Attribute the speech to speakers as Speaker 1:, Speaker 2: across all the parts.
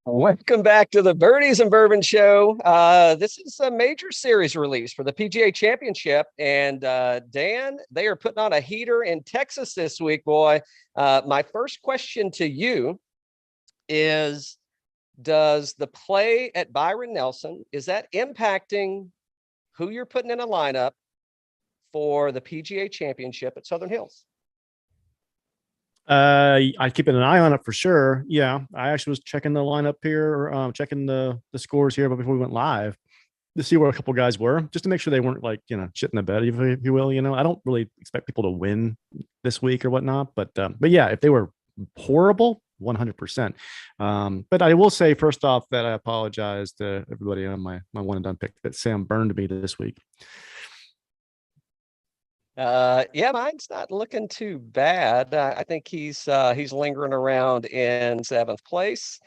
Speaker 1: Welcome back to the Birdies and Bourbon Show. This is a major series release for the PGA Championship. And Dan, they are putting on a heater in Texas this week, boy. My first question to you is, does the play at Byron Nelson, is that impacting who you're putting in a lineup for the PGA Championship at Southern Hills?
Speaker 2: I keep an eye on it for sure. Yeah, I actually was checking the lineup here, checking the scores here, but before we went live to see where a couple guys were, just to make sure they weren't like, shit in the bed, if you will. I don't really expect people to win this week or whatnot, but yeah, if they were horrible, 100%. But I will say first off that I apologize to everybody on my one and done pick that Sam burned me this week.
Speaker 1: Yeah, mine's not looking too bad. I think he's lingering around in 7th place.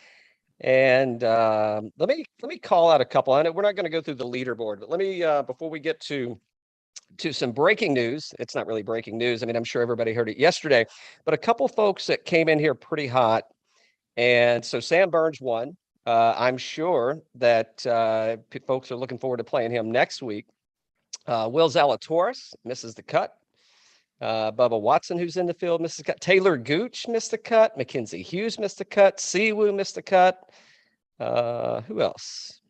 Speaker 1: And let me call out a couple. I know we're not going to go through the leaderboard, but let me before we get to some breaking news. It's not really breaking news. I mean, I'm sure everybody heard it yesterday, but a couple folks that came in here pretty hot. And so Sam Burns won. I'm sure that folks are looking forward to playing him next week. Will Zalatoris misses the cut. Bubba Watson, who's in the field, missed the cut. Talor Gooch missed the cut. Mackenzie Hughes missed the cut. Siwoo missed the cut. Who else?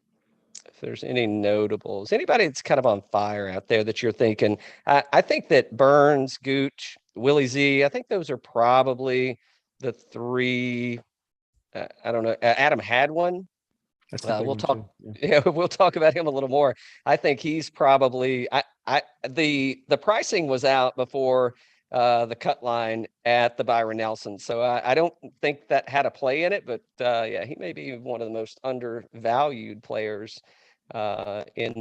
Speaker 1: If there's any notables, anybody that's kind of on fire out there that you're thinking, I think that Burns, Gooch, Willie Z, I think those are probably the three. I don't know. Adam Hadwin. We'll talk. Yeah, we'll talk about him a little more. I think he's probably. The pricing was out before the cut line at the Byron Nelson, so I don't think that had a play in it. But yeah, he may be one of the most undervalued players in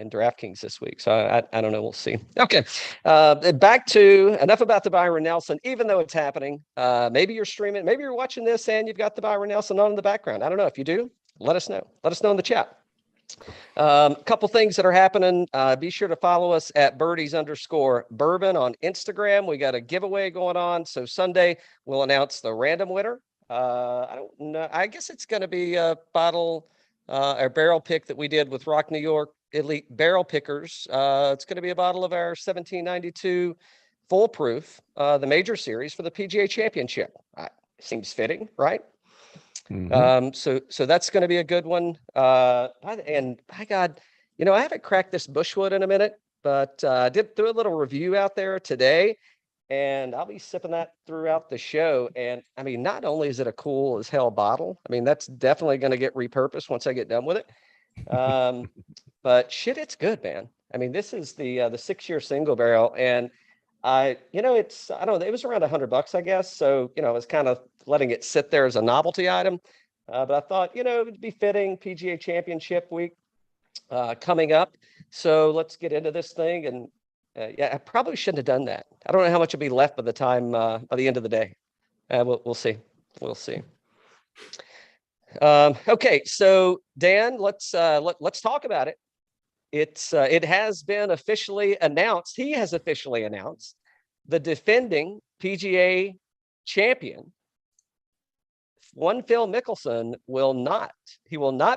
Speaker 1: DraftKings this week. So I don't know. We'll see. Okay, back to enough about the Byron Nelson. Even though it's happening, maybe you're streaming, maybe you're watching this, and you've got the Byron Nelson on in the background. I don't know if you do. Let us know. Let us know in the chat. A couple things that are happening. Be sure to follow us at birdies_bourbon on Instagram. We got a giveaway going on. So Sunday we'll announce the random winner. I don't know. I guess it's going to be a bottle or barrel pick that we did with Rock New York Elite Barrel Pickers. It's going to be a bottle of our 1792 Foolproof, the major series for the PGA Championship. Seems fitting, right?
Speaker 2: Mm-hmm.
Speaker 1: So that's going to be a good one. And by God, I haven't cracked this Bushwood in a minute, but I did do a little review out there today, and I'll be sipping that throughout the show. And I mean, not only is it a cool as hell bottle, I mean, that's definitely going to get repurposed once I get done with it. But shit, it's good, man. I mean, this is the 6-year single barrel, and I don't know, it was around $100, I guess. So, I was kind of letting it sit there as a novelty item. But I thought, it would be fitting PGA Championship week coming up. So let's get into this thing. And yeah, I probably shouldn't have done that. I don't know how much will be left by the end of the day. We'll see. We'll see. Okay. So Dan, let's talk about it. It has been officially announced. He has officially announced the defending PGA champion, one Phil Mickelson, will not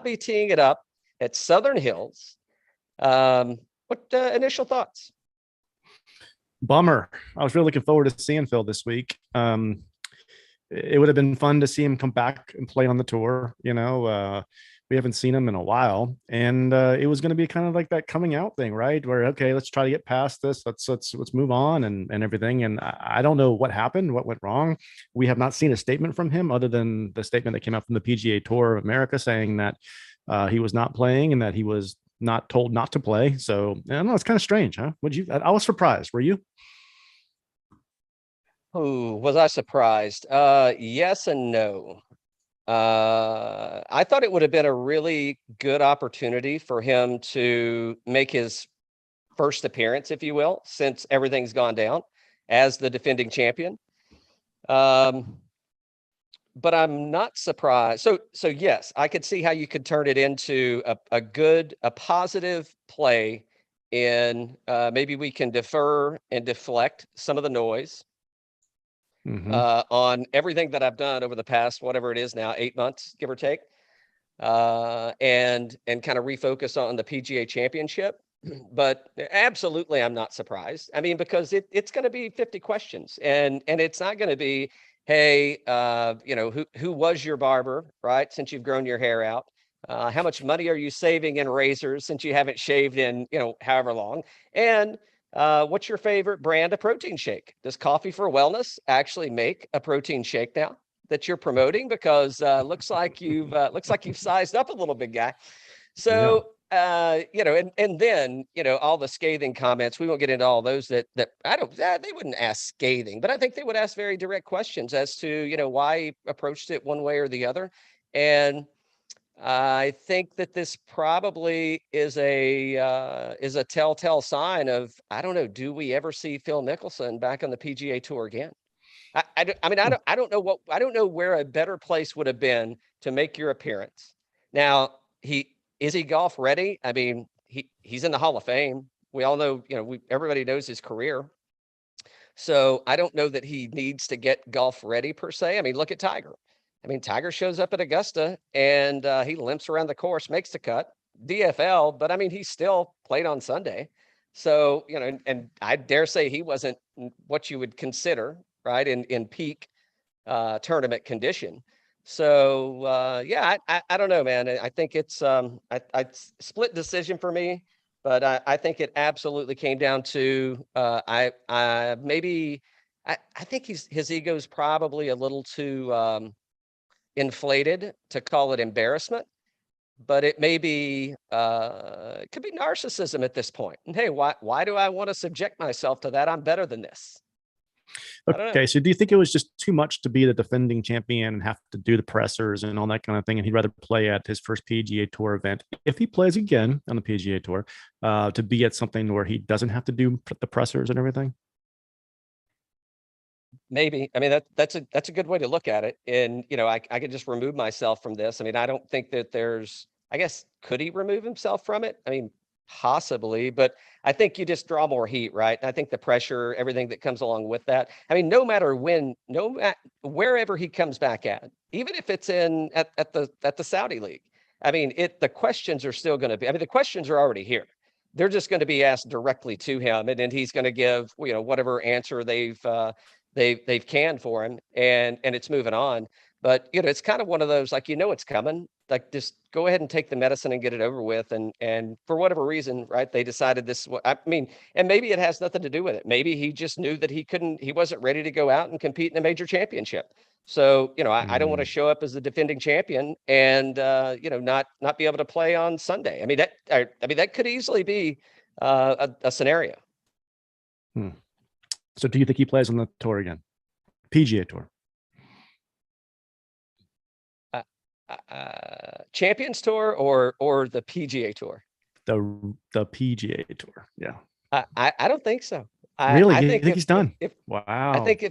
Speaker 1: be teeing it up at Southern Hills. What initial thoughts?
Speaker 2: Bummer. I was really looking forward to seeing Phil this week. It would have been fun to see him come back and play on the tour. We haven't seen him in a while, and it was going to be kind of like that coming out thing, right? Where, okay, let's try to get past this. Let's move on and everything. And I don't know what happened, what went wrong. We have not seen a statement from him other than the statement that came out from the PGA Tour of America saying that he was not playing and that he was not told not to play. So I don't know. It's kind of strange, huh? I was surprised. Were you?
Speaker 1: Oh, was I surprised? Yes and no. I thought it would have been a really good opportunity for him to make his first appearance, if you will, since everything's gone down as the defending champion. But I'm not surprised. So yes, I could see how you could turn it into a positive play in maybe we can defer and deflect some of the noise. On everything that I've done over the past, whatever it is now, 8 months, give or take. and kind of refocus on the PGA Championship. But absolutely, I'm not surprised. I mean, because it's going to be 50 questions, and it's not going to be, hey, who was your barber, right? Since you've grown your hair out, how much money are you saving in razors since you haven't shaved in, however long? And what's your favorite brand of protein shake? Does Coffee for Wellness actually make a protein shake now that you're promoting? Because looks like you've sized up a little, big guy. So and then all the scathing comments. We won't get into all those that they wouldn't ask scathing, but I think they would ask very direct questions as to why he approached it one way or the other. And I think that this probably is a telltale sign of, I don't know, do we ever see Phil Mickelson back on the PGA Tour again? I don't know where a better place would have been to make your appearance. Now, is he golf ready? I mean, he's in the Hall of Fame. We all know, everybody knows his career. So I don't know that he needs to get golf ready per se. I mean, look at Tiger. I mean, Tiger shows up at Augusta and he limps around the course, makes the cut, DFL, but I mean, he still played on Sunday. So, and I dare say he wasn't what you would consider, right, in peak tournament condition. So, I don't know, man. I think it's I split decision for me, but I think it absolutely came down to I think his ego is probably a little too inflated to call it embarrassment, but it may be it could be narcissism at this point. And hey, why do I want to subject myself to that? I'm better than this.
Speaker 2: Okay, so do you think it was just too much to be the defending champion and have to do the pressers and all that kind of thing, and he'd rather play at his first PGA Tour event, if he plays again on the PGA Tour, to be at something where he doesn't have to do the pressers and everything?
Speaker 1: Maybe. I mean, that's a good way to look at it. And, I could just remove myself from this. I mean, I don't think that I guess, could he remove himself from it? I mean, possibly, but I think you just draw more heat, right? And I think the pressure, everything that comes along with that. I mean, no matter wherever he comes back at, even if it's at the Saudi League, I mean, the questions are still going to be, I mean, the questions are already here. They're just going to be asked directly to him, and then he's going to give, whatever answer they've canned for him, and it's moving on. But it's kind of one of those, like, it's coming, like, just go ahead and take the medicine and get it over with. And for whatever reason, right, they decided this. I mean, and maybe it has nothing to do with it. Maybe he just knew that he wasn't ready to go out and compete in a major championship. So, I don't want to show up as the defending champion and not be able to play on Sunday. I mean, that could easily be a scenario.
Speaker 2: So do you think he plays on the tour again? PGA Tour?
Speaker 1: Champions Tour or the PGA Tour?
Speaker 2: The PGA Tour. Yeah.
Speaker 1: I don't think so.
Speaker 2: Really? I think he's done. Wow.
Speaker 1: I think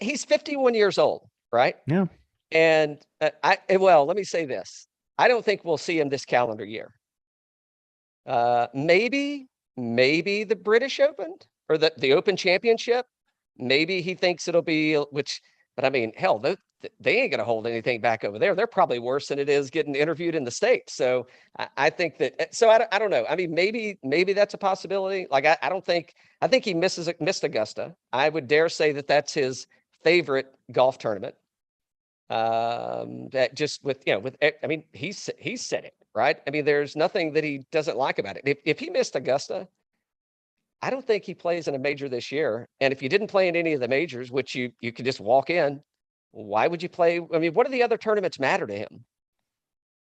Speaker 1: he's 51 years old, right?
Speaker 2: Yeah.
Speaker 1: And let me say this. I don't think we'll see him this calendar year. Maybe the British Open or the Open Championship. Maybe he thinks it'll be, but I mean, hell, they ain't going to hold anything back over there. They're probably worse than it is getting interviewed in the States. So I think that, so I don't know. I mean, maybe that's a possibility. Like, I think he missed Augusta. I would dare say that that's his favorite golf tournament. That just I mean, he's said it, right? I mean, there's nothing that he doesn't like about it. If he missed Augusta, I don't think he plays in a major this year. And if you didn't play in any of the majors, which you could just walk in, why would you play? I mean, what do the other tournaments matter to him?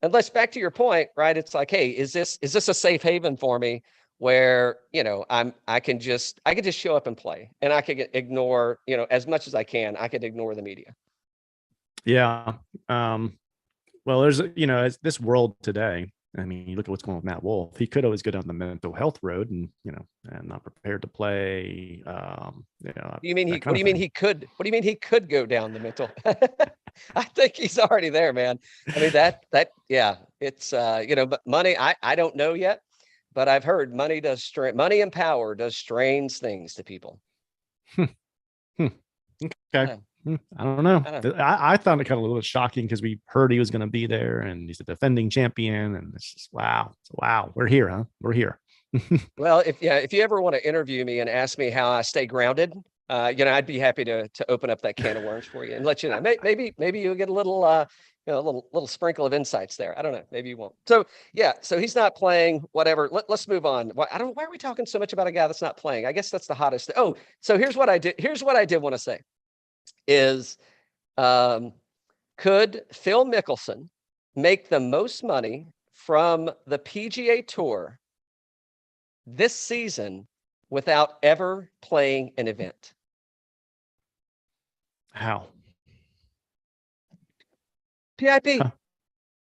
Speaker 1: Unless, back to your point, right? It's like, hey, is this a safe haven for me where, I can just show up and play, and I can ignore, as much as I can, I could ignore the media.
Speaker 2: Yeah. Well, there's, this world today. I mean, you look at what's going on with Matt Wolff. He could always go down the mental health road and, and not prepared to play. What do you mean he could go down the mental? I think he's already there, man. I mean, yeah, it's, but money, I don't know yet, but I've heard money and power does strange things to people. Okay. I don't know. I found it kind of a little shocking because we heard he was going to be there, and he's a defending champion, and it's just wow, we're here, huh? We're here.
Speaker 1: Well, if you ever want to interview me and ask me how I stay grounded, I'd be happy to open up that can of worms for you and let you know. Maybe you'll get a little a little sprinkle of insights there. I don't know. Maybe you won't. So yeah, so he's not playing. Whatever. Let's move on. Why are we talking so much about a guy that's not playing? I guess that's the hottest. Oh, so here's what I did. Here's what I did want to say is, could Phil Mickelson make the most money from the PGA Tour this season without ever playing an event?
Speaker 2: How?
Speaker 1: PIP.
Speaker 2: Huh.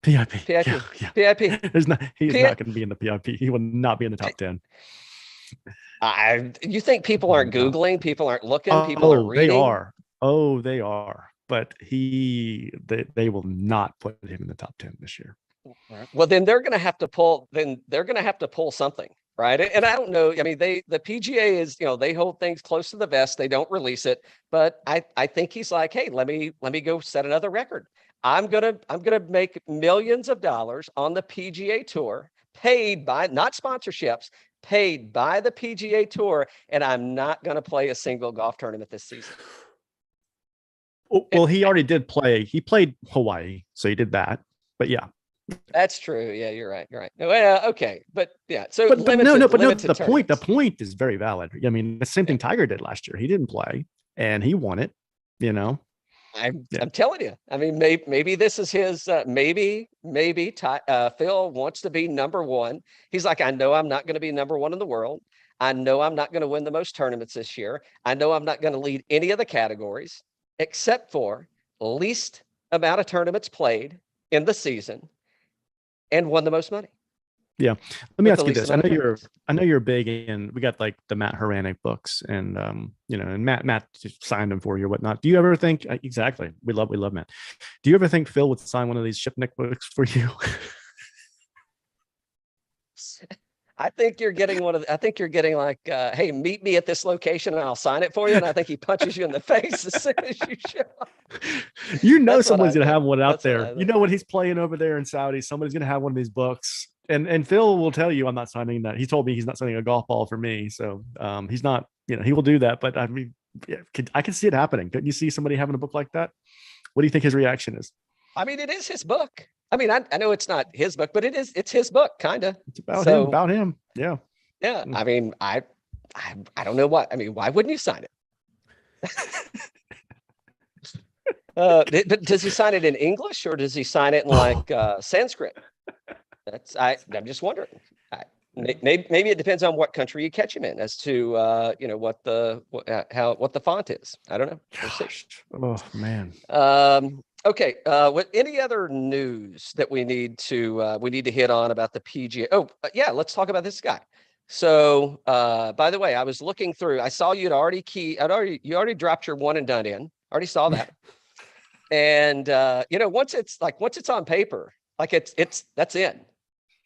Speaker 2: PIP.
Speaker 1: PIP.
Speaker 2: Yeah.
Speaker 1: PIP.
Speaker 2: He's not going to be in the PIP. He will not be in the top 10.
Speaker 1: You think people aren't Googling? People aren't looking? People are reading?
Speaker 2: They are. Oh, they are. But they will not put him in the top 10 this year.
Speaker 1: Well, then they're going to have to pull. Then they're going to have to pull something, right? And I don't know. I mean, the PGA is, they hold things close to the vest. They don't release it. But I think he's like, hey, let me go set another record. I'm gonna make millions of dollars on the PGA Tour, paid by, not sponsorships, paid by the PGA Tour, and I'm not going to play a single golf tournament this season.
Speaker 2: Well, he already did play. He played Hawaii, so he did that. But yeah,
Speaker 1: that's true. Yeah, you're right. Well, okay, but yeah. So,
Speaker 2: the point is very valid. I mean, the same thing Tiger did last year. He didn't play, and he won it.
Speaker 1: I'm telling you. I mean, maybe this is his. Maybe Phil wants to be number one. He's like, I know I'm not going to be number one in the world. I know I'm not going to win the most tournaments this year. I know I'm not going to lead any of the categories except for least amount of tournaments played in the season and won the most money.
Speaker 2: Yeah. Let me ask you this. I know you're big in, we got like the Matt Horanek books, and and Matt just signed them for you or whatnot. Do you ever think, exactly, we love Matt. Do you ever think Phil would sign one of these Shipnick books for you?
Speaker 1: I think you're getting like, hey, meet me at this location and I'll sign it for you. And I think he punches you in the face as soon as you show up.
Speaker 2: Someone's going to have one out there. When he's playing over there in Saudi, somebody's going to have one of these books. And Phil will tell you, I'm not signing that. He told me he's not signing a golf ball for me. So he's not, he will do that. But I mean, I can see it happening. Couldn't you see somebody having a book like that? What do you think his reaction is?
Speaker 1: I mean, it is his book. I mean, I know it's not his book, but it's his book, kind of.
Speaker 2: It's about him. Yeah.
Speaker 1: Yeah. I mean, I don't know what, I mean, why wouldn't you sign it? But does he sign it in English or does he sign it in like Sanskrit? I'm just wondering. Maybe it depends on what country you catch him in as to what the font is. I don't know. We'll see.
Speaker 2: Oh man.
Speaker 1: Okay. What any other news that we need to hit on about the PGA? Oh, yeah. Let's talk about this guy. So, by the way, I was looking through. I saw you already dropped your one and done in. Already saw that. And once it's on paper, like that's in.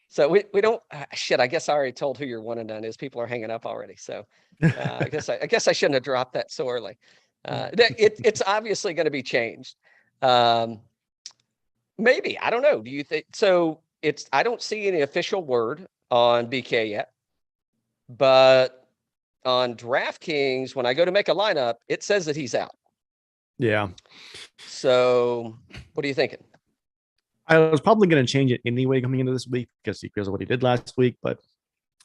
Speaker 1: So we don't. Shit. I guess I already told who your one and done is. People are hanging up already. So I guess I shouldn't have dropped that so early. It's obviously going to be changed. Maybe, I don't know. Do you think so? I don't see any official word on BK yet, but on DraftKings, when I go to make a lineup, it says that he's out.
Speaker 2: Yeah.
Speaker 1: So what are you thinking?
Speaker 2: I was probably going to change it anyway coming into this week because of what he did last week, but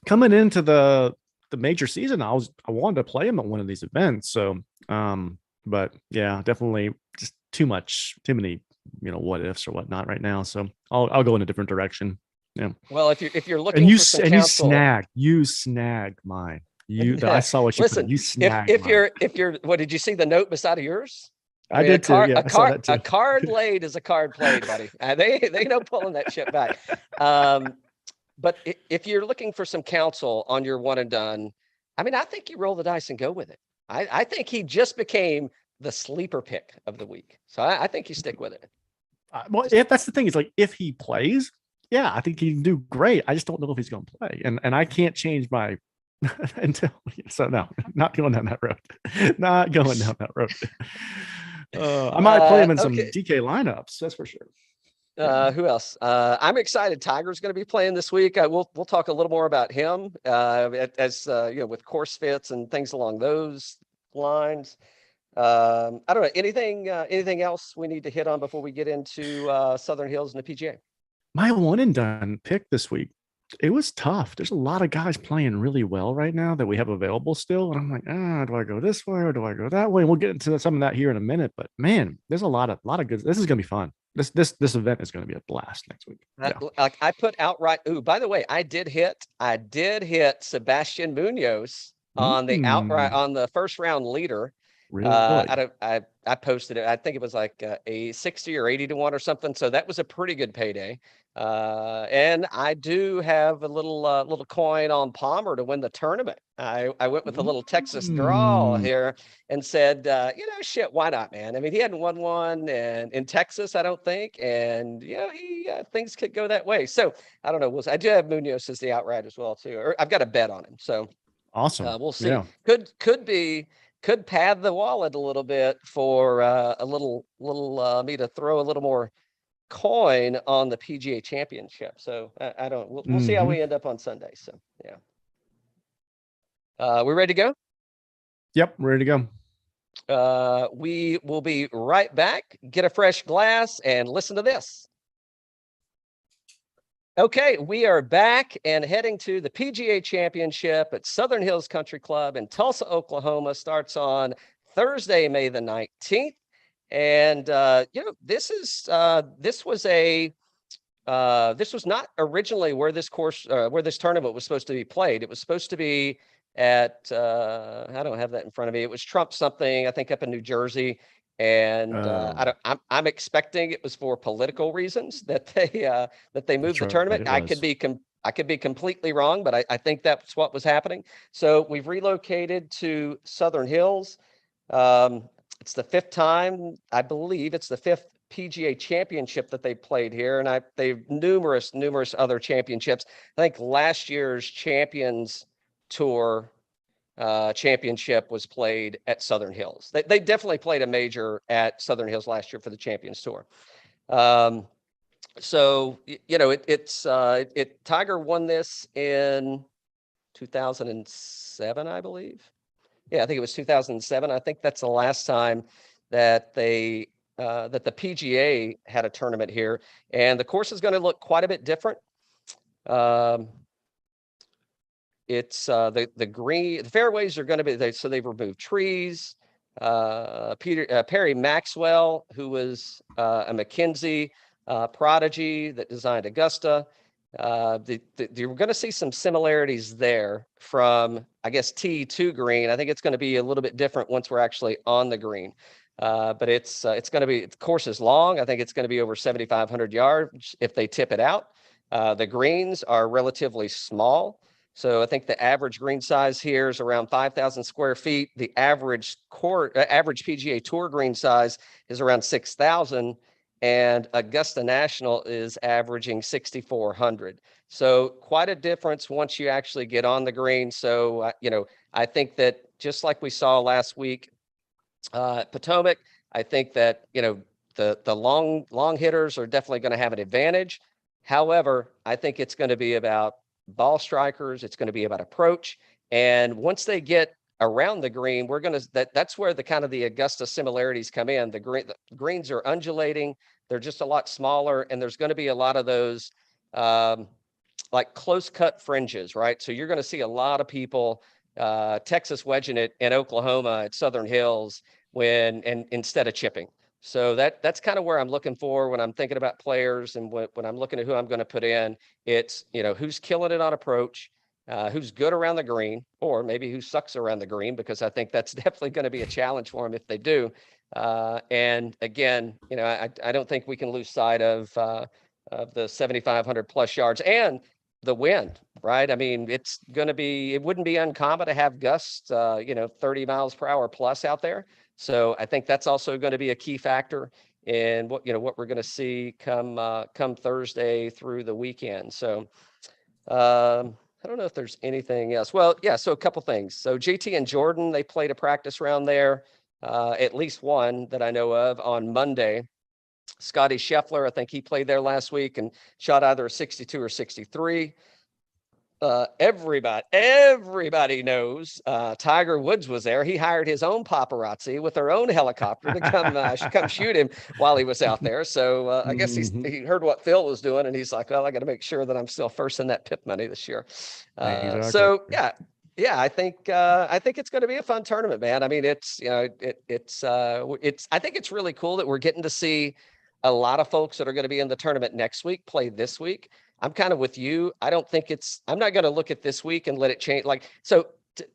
Speaker 2: coming into the major season, I wanted to play him at one of these events. So, but yeah, definitely just too many, what ifs or whatnot right now. So I'll go in a different direction. Yeah.
Speaker 1: Well, if you're looking for some counsel,
Speaker 2: you snagged mine. I saw what you
Speaker 1: listen.
Speaker 2: Put. You snagged.
Speaker 1: If you're, what did you see the note beside of yours?
Speaker 2: I did too. Yeah,
Speaker 1: a card laid is a card played, buddy. They know pulling that shit back. But if you're looking for some counsel on your one and done, I mean, I think you roll the dice and go with it. I think he just became the sleeper pick of the week. So I think you stick with it.
Speaker 2: Well, if that's the thing, is like if he plays, yeah, I think he can do great. I just don't know if he's going to play, and I can't change my until. So no, not going down that road. Not going down that road. I might play him in some
Speaker 1: Okay.
Speaker 2: DK lineups. That's for sure.
Speaker 1: Who else? I'm excited. Tiger's going to be playing this week. We'll talk a little more about him as with course fits and things along those lines. I don't know anything else we need to hit on before we get into Southern Hills and the PGA.
Speaker 2: My one and done pick this week, it was tough. There's a lot of guys playing really well right now that we have available still. And I'm like, do I go this way or do I go that way? And we'll get into some of that here in a minute. But man, there's a lot of good. This is gonna be fun. This event is gonna be a blast next week.
Speaker 1: Like I put outright. Ooh, by the way, I did hit Sebastian Munoz on the outright on the first round leader.
Speaker 2: Really?
Speaker 1: I posted it. I think it was like a 60 or 80 to 1 or something. So that was a pretty good payday. And I do have a little coin on Palmer to win the tournament. I went with a little Texas draw here and said, shit, why not, man? I mean, he hadn't won one and in Texas, I don't think. And things could go that way. So I don't know. I do have Munoz as the outright as well too. Or I've got a bet on him. So
Speaker 2: awesome.
Speaker 1: We'll see.
Speaker 2: Yeah.
Speaker 1: Could pad the wallet a little bit for a little me to throw a little more coin on the PGA Championship. So I don't. We'll see how we end up on Sunday. So yeah. We ready to go?
Speaker 2: Yep, ready to
Speaker 1: go. We will be right back. Get a fresh glass and listen to this. Okay, we are back and heading to the PGA Championship at Southern Hills Country Club in Tulsa, Oklahoma. Starts on Thursday, May the 19th. And this was not originally where this tournament was supposed to be played. It was supposed to be at I don't have that in front of me. It was Trump something, I think, up in New Jersey. And I'm expecting it was for political reasons that they moved the tournament. I could be completely wrong, but I think that's what was happening. So we've relocated to Southern Hills. It's the fifth time, I believe. It's the fifth PGA Championship that they played here, and they've numerous other championships. I think last year's Champions Tour championship was played at Southern Hills. They definitely played a major at Southern Hills last year for the Champions Tour. So Tiger won this in 2007, I believe. Yeah, I think it was 2007. I think that's the last time that the PGA had a tournament here, and the course is going to look quite a bit different. It's the fairways are going to be so they've removed trees. Perry Maxwell, who was a McKinsey prodigy that designed Augusta. You're going to see some similarities there from, I guess, tee to green. I think it's going to be a little bit different once we're actually on the green. But it's going to be, the course is long. I think it's going to be over 7,500 yards if they tip it out. The greens are relatively small. So I think the average green size here is around 5,000 square feet. The average PGA Tour green size is around 6,000, and Augusta National is averaging 6,400. So quite a difference once you actually get on the green. So I think that just like we saw last week at Potomac, I think that the long hitters are definitely going to have an advantage. However, I think it's going to be about ball strikers. It's going to be about approach. And once they get around the green, that's where the Augusta similarities come in. The greens are undulating. They're just a lot smaller. And there's going to be a lot of those like close cut fringes, right? So you're going to see a lot of people Texas wedging it in Oklahoma at Southern Hills instead of chipping. So that's kind of where I'm looking for when I'm thinking about players, and when I'm looking at who I'm going to put in. It's who's killing it on approach, who's good around the green, or maybe who sucks around the green, because I think that's definitely going to be a challenge for them if they do. And again, I don't think we can lose sight of the 7,500 plus yards and the wind, right? I mean, it wouldn't be uncommon to have gusts, 30 miles per hour plus out there. So I think that's also going to be a key factor in what we're going to see come Thursday through the weekend. So I don't know if there's anything else. Well, yeah. So a couple things. So JT and Jordan, they played a practice round there. at least one that I know of on Monday. Scottie Scheffler, I think he played there last week and shot either a 62 or 63. Everybody knows Tiger Woods was there. He hired his own paparazzi with their own helicopter to come shoot him while he was out there. So I guess he heard what Phil was doing, and he's like, well, I got to make sure that I'm still first in that PIP money this year.
Speaker 2: Exactly.
Speaker 1: So yeah, I think it's going to be a fun tournament, man. I mean, it's I think it's really cool that we're getting to see a lot of folks that are going to be in the tournament next week play this week. I'm kind of with you. I'm not going to look at this week and let it change.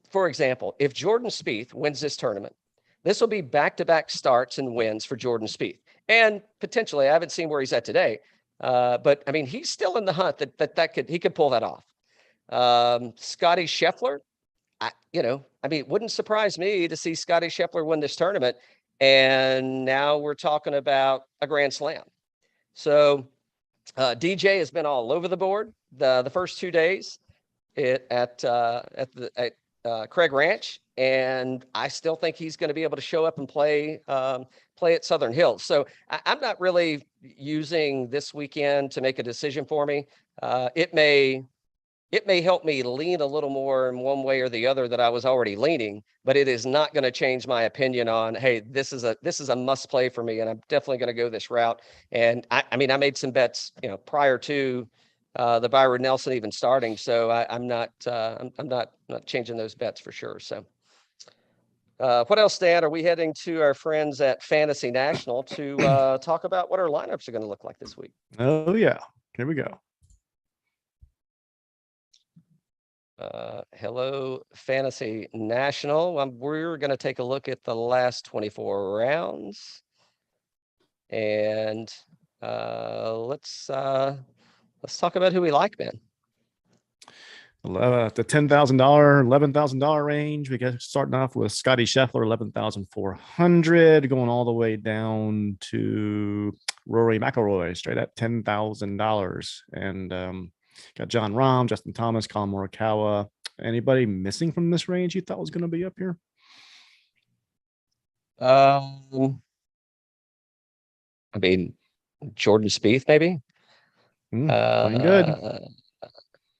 Speaker 1: For example, if Jordan Spieth wins this tournament, this will be back-to-back starts and wins for Jordan Spieth. And potentially, I haven't seen where he's at today. But I mean, he's still in the hunt he could pull that off. Scottie Scheffler, it wouldn't surprise me to see Scottie Scheffler win this tournament. And now we're talking about a Grand Slam. So DJ has been all over the board the first 2 days at Craig Ranch, and I still think he's going to be able to show up and play at Southern Hills. So I'm not really using this weekend to make a decision for me. It may help me lean a little more in one way or the other that I was already leaning, but it is not going to change my opinion on, hey, this is a must play for me, and I'm definitely going to go this route. And I made some bets, prior to the Byron Nelson even starting, so I'm not changing those bets for sure. So what else, Dan? Are we heading to our friends at Fantasy National to talk about what our lineups are going to look like this week?
Speaker 2: Oh yeah, here we go.
Speaker 1: Hello, Fantasy National. We're going to take a look at the last 24 rounds, and let's talk about who we like, man.
Speaker 2: The $10,000, $11,000 range. We got starting off with Scottie Scheffler, 11,400, going all the way down to Rory McIlroy, straight at $10,000, and got Jon Rahm, Justin Thomas, Collin Morikawa. Anybody missing from this range you thought was going to be up here?
Speaker 1: Jordan Spieth, maybe.
Speaker 2: Playing good.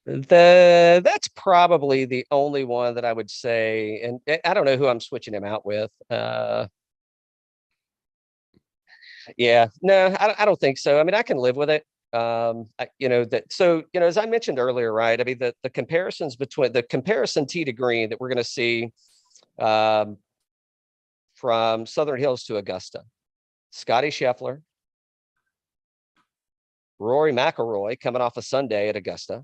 Speaker 1: That's probably the only one that I would say, and I don't know who I'm switching him out with. Yeah, no, I don't think so. I mean, I can live with it. As I mentioned earlier, right? I mean, the comparisons between the comparison tee to green that we're going to see from Southern Hills to Augusta, Scottie Scheffler, Rory McIlroy coming off a Sunday at Augusta.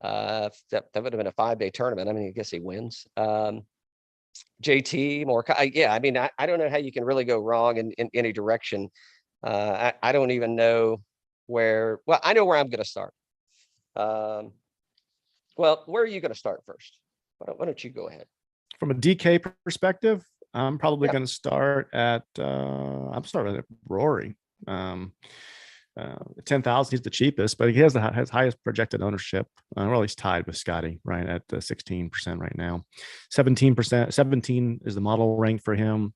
Speaker 1: That would have been a 5-day tournament. I mean, I guess he wins. JT, Morikawa. I mean, I don't know how you can really go wrong in any direction. I don't even know I know where I'm going to start. Well, where are you going to start first? Why don't you go ahead?
Speaker 2: From a DK perspective, I'm probably going to start at I'm starting at Rory. 10,000. He's the cheapest, but he has has highest projected ownership. Well, he's tied with Scottie, right, at 16% right now. 17 is the model rank for him.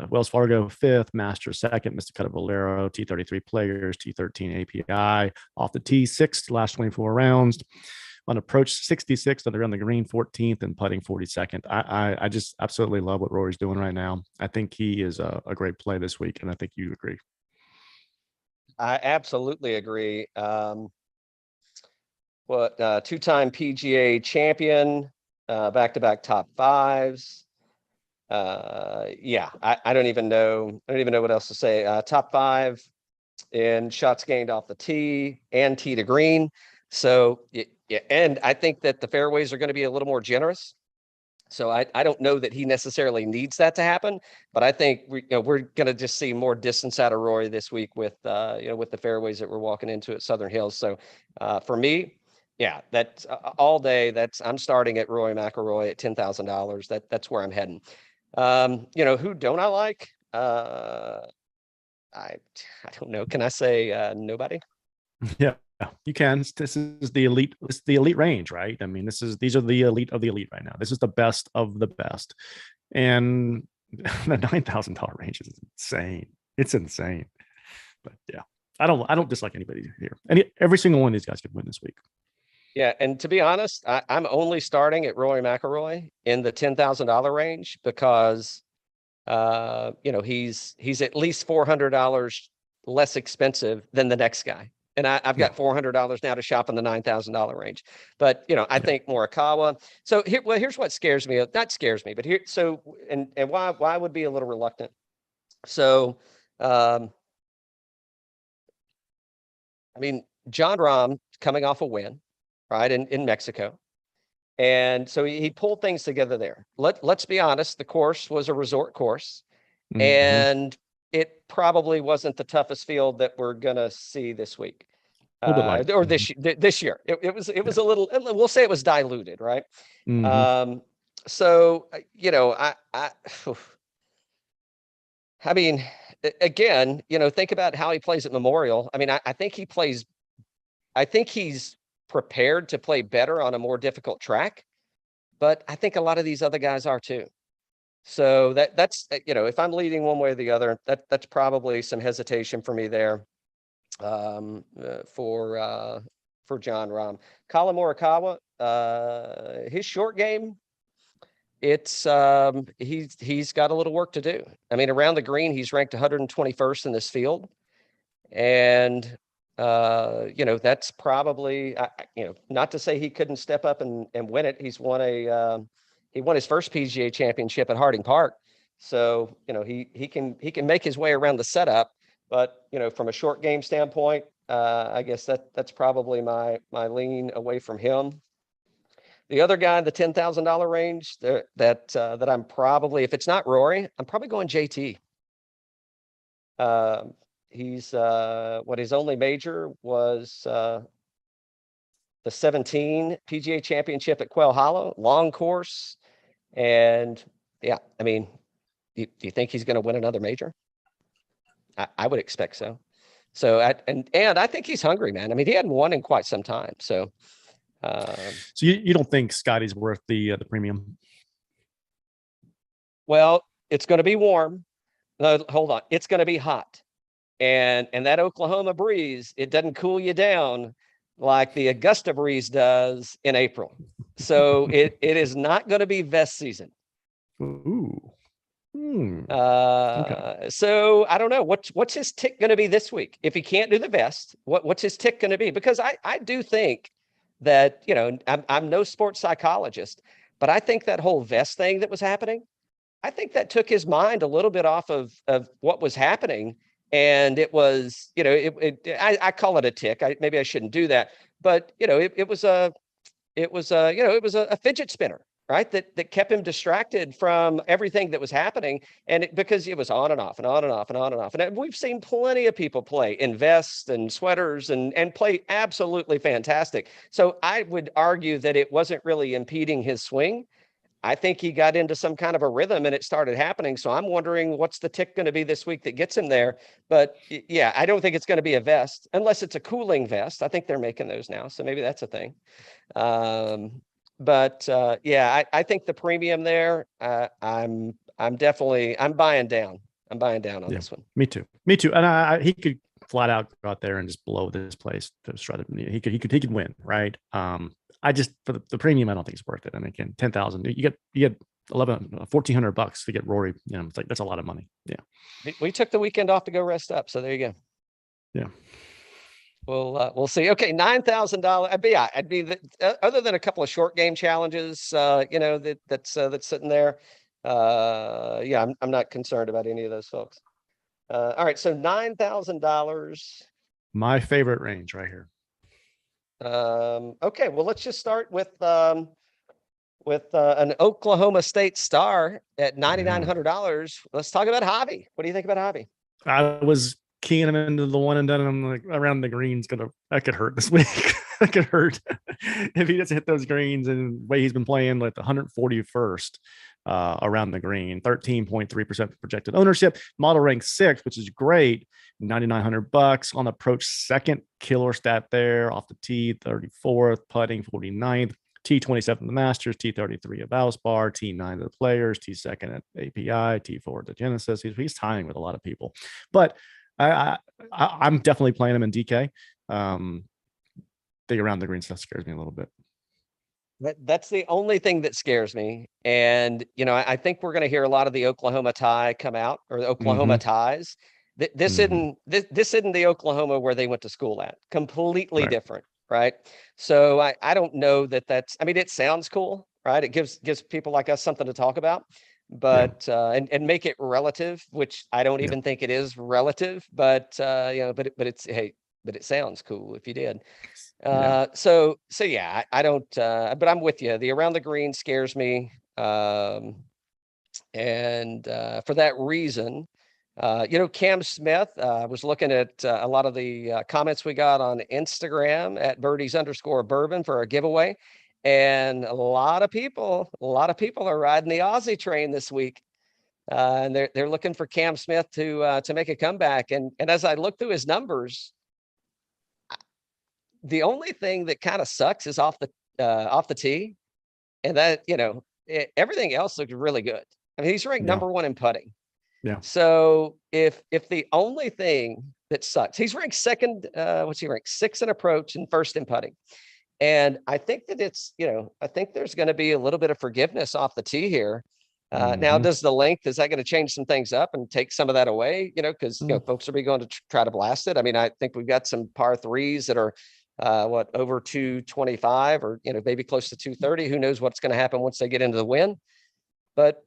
Speaker 2: Wells Fargo 5th, Masters 2nd, Mr. Cut of Valero, T33 Players, T13 API, off the tee 6th, last 24 rounds. On approach 66th, on the green 14th, and putting 42nd. I just absolutely love what Rory's doing right now. I think he is a great play this week, and I think you agree.
Speaker 1: I absolutely agree. Two-time PGA champion, back-to-back top fives. I don't even know what else to say. Top 5 in shots gained off the tee and tee to green. So yeah, and I think that the fairways are going to be a little more generous. So I don't know that he necessarily needs that to happen, but I think we're going to just see more distance out of Rory this week with with the fairways that we're walking into at Southern Hills. So for me, yeah, that's all day. I'm starting at Rory McIlroy at $10,000. That's where I'm heading. Who don't I like? I don't know. Can I say nobody?
Speaker 2: Yeah. You can. This is the elite. This is the elite range, right? I mean, these are the elite of the elite right now. This is the best of the best, and The $9,000 range is insane. It's insane. But yeah, I don't dislike anybody here. Every single one of these guys could win this week.
Speaker 1: Yeah, and to be honest, I'm only starting at Rory McIlroy in the $10,000 range because he's at least $400 less expensive than the next guy. And I've got $400 now to shop in the $9,000 range. But, I think Morikawa. So here's what scares me. Not scares me, but and why I would be a little reluctant. So, Jon Rahm coming off a win, right, in Mexico. And so he pulled things together there. Let's be honest, the course was a resort course. Mm-hmm. And it probably wasn't the toughest field that we're gonna see this week, or this year. It was a little. We'll say it was diluted, right? Mm-hmm. So again, think about how he plays at Memorial. I think he plays. I think he's prepared to play better on a more difficult track, but I think a lot of these other guys are too. So that's if I'm leading one way or the other, that's probably some hesitation for me there. For Jon Rahm. Collin Morikawa, his short game, it's he's got a little work to do. Around the green, he's ranked 121st in this field, and that's probably not to say he couldn't step up and win it. He won his first PGA Championship at Harding Park, so he can make his way around the setup. But from a short game standpoint, I guess that's probably my lean away from him. The other guy in the $10,000 range that I'm probably, if it's not Rory, I'm probably going JT. He's his only major was the 17 PGA Championship at Quail Hollow, long course. And yeah, do you think he's going to win another major? I would expect so. So and I think he's hungry, man. He hadn't won in quite some time. So
Speaker 2: you don't think Scottie's worth the premium?
Speaker 1: Well, it's going to be warm. No, hold on. It's going to be hot. And that Oklahoma breeze, it doesn't cool you down like the Augusta breeze does in April. So it is not going to be vest season.
Speaker 2: Ooh.
Speaker 1: Okay. So I don't know what's his tick going to be this week. If he can't do the vest, what's his tick going to be? Because I do think that, I'm no sports psychologist, but I think that whole vest thing that was happening, I think that took his mind a little bit off of what was happening. And it was, I call it a tick. Maybe I shouldn't do that, but it was a fidget spinner, right? That kept him distracted from everything that was happening. And because it was on and off and on and off and on and off. And we've seen plenty of people play in vests and sweaters and play absolutely fantastic. So I would argue that it wasn't really impeding his swing. I think he got into some kind of a rhythm and it started happening. So I'm wondering what's the tick going to be this week that gets him there. But yeah, I don't think it's going to be a vest unless it's a cooling vest. I think they're making those now. So maybe that's a thing. But I think the premium there, I'm buying down. I'm buying down on this one.
Speaker 2: Me too. And he could flat out go out there and just blow this place to shred it. He could win, right? I just, for the premium, I don't think it's worth it. And again, 10,000, you get $1,400 to get Rory. It's like, that's a lot of money. Yeah.
Speaker 1: We took the weekend off to go rest up. So there you go.
Speaker 2: Yeah.
Speaker 1: We'll see. Okay. $9,000. I'd be other than a couple of short game challenges, that's sitting there. I'm not concerned about any of those folks. All right. So $9,000. My
Speaker 2: favorite range right here.
Speaker 1: Okay, well, let's just start with an Oklahoma State star at $9,900. Let's talk about Javi. What do you think about Javi?
Speaker 2: I was keying him into the one and done, and I'm like, around the greens, that could hurt this week. That could hurt if he doesn't hit those greens and the way he's been playing, like the 141st around the green, 13.3% projected ownership, model rank 6, which is great. $9,900 on approach, second killer stat there, off the tee 34th, putting 49th, T27 at the Masters, T33 at Valspar, T9 at the Players, T2 at API, T4 at the Genesis. He's tying with a lot of people, but I'm definitely playing him in DK. The around the green stuff scares me a little bit.
Speaker 1: That's the only thing that scares me. And, I think we're going to hear a lot of the Oklahoma tie come out, or the Oklahoma ties. This isn't the Oklahoma where they went to school at. Completely different, right? So I don't know that's, it sounds cool, right? It gives people like us something to talk about, but and make it relative, which I don't even think it is relative, but but it sounds cool if you did. So yeah, I don't, but I'm with you. The around the green scares me. And for that reason, Cam Smith, was looking at a lot of the comments we got on Instagram at birdies_bourbon for our giveaway. And a lot of people are riding the Aussie train this week. And they're looking for Cam Smith to make a comeback. And as I look through his numbers, the only thing that kind of sucks is off the tee, and that, everything else looks really good. He's ranked number 1 in putting.
Speaker 2: Yeah. So
Speaker 1: if the only thing that sucks, he's ranked second, what's he ranked? 6th in approach and 1st in putting. And I think that it's, I think there's going to be a little bit of forgiveness off the tee here. Now, does the length, is that going to change some things up and take some of that away? Because folks will be going to try to blast it. I think we've got some par 3s that are over 225 or maybe close to 230. Who knows what's going to happen once they get into the wind? But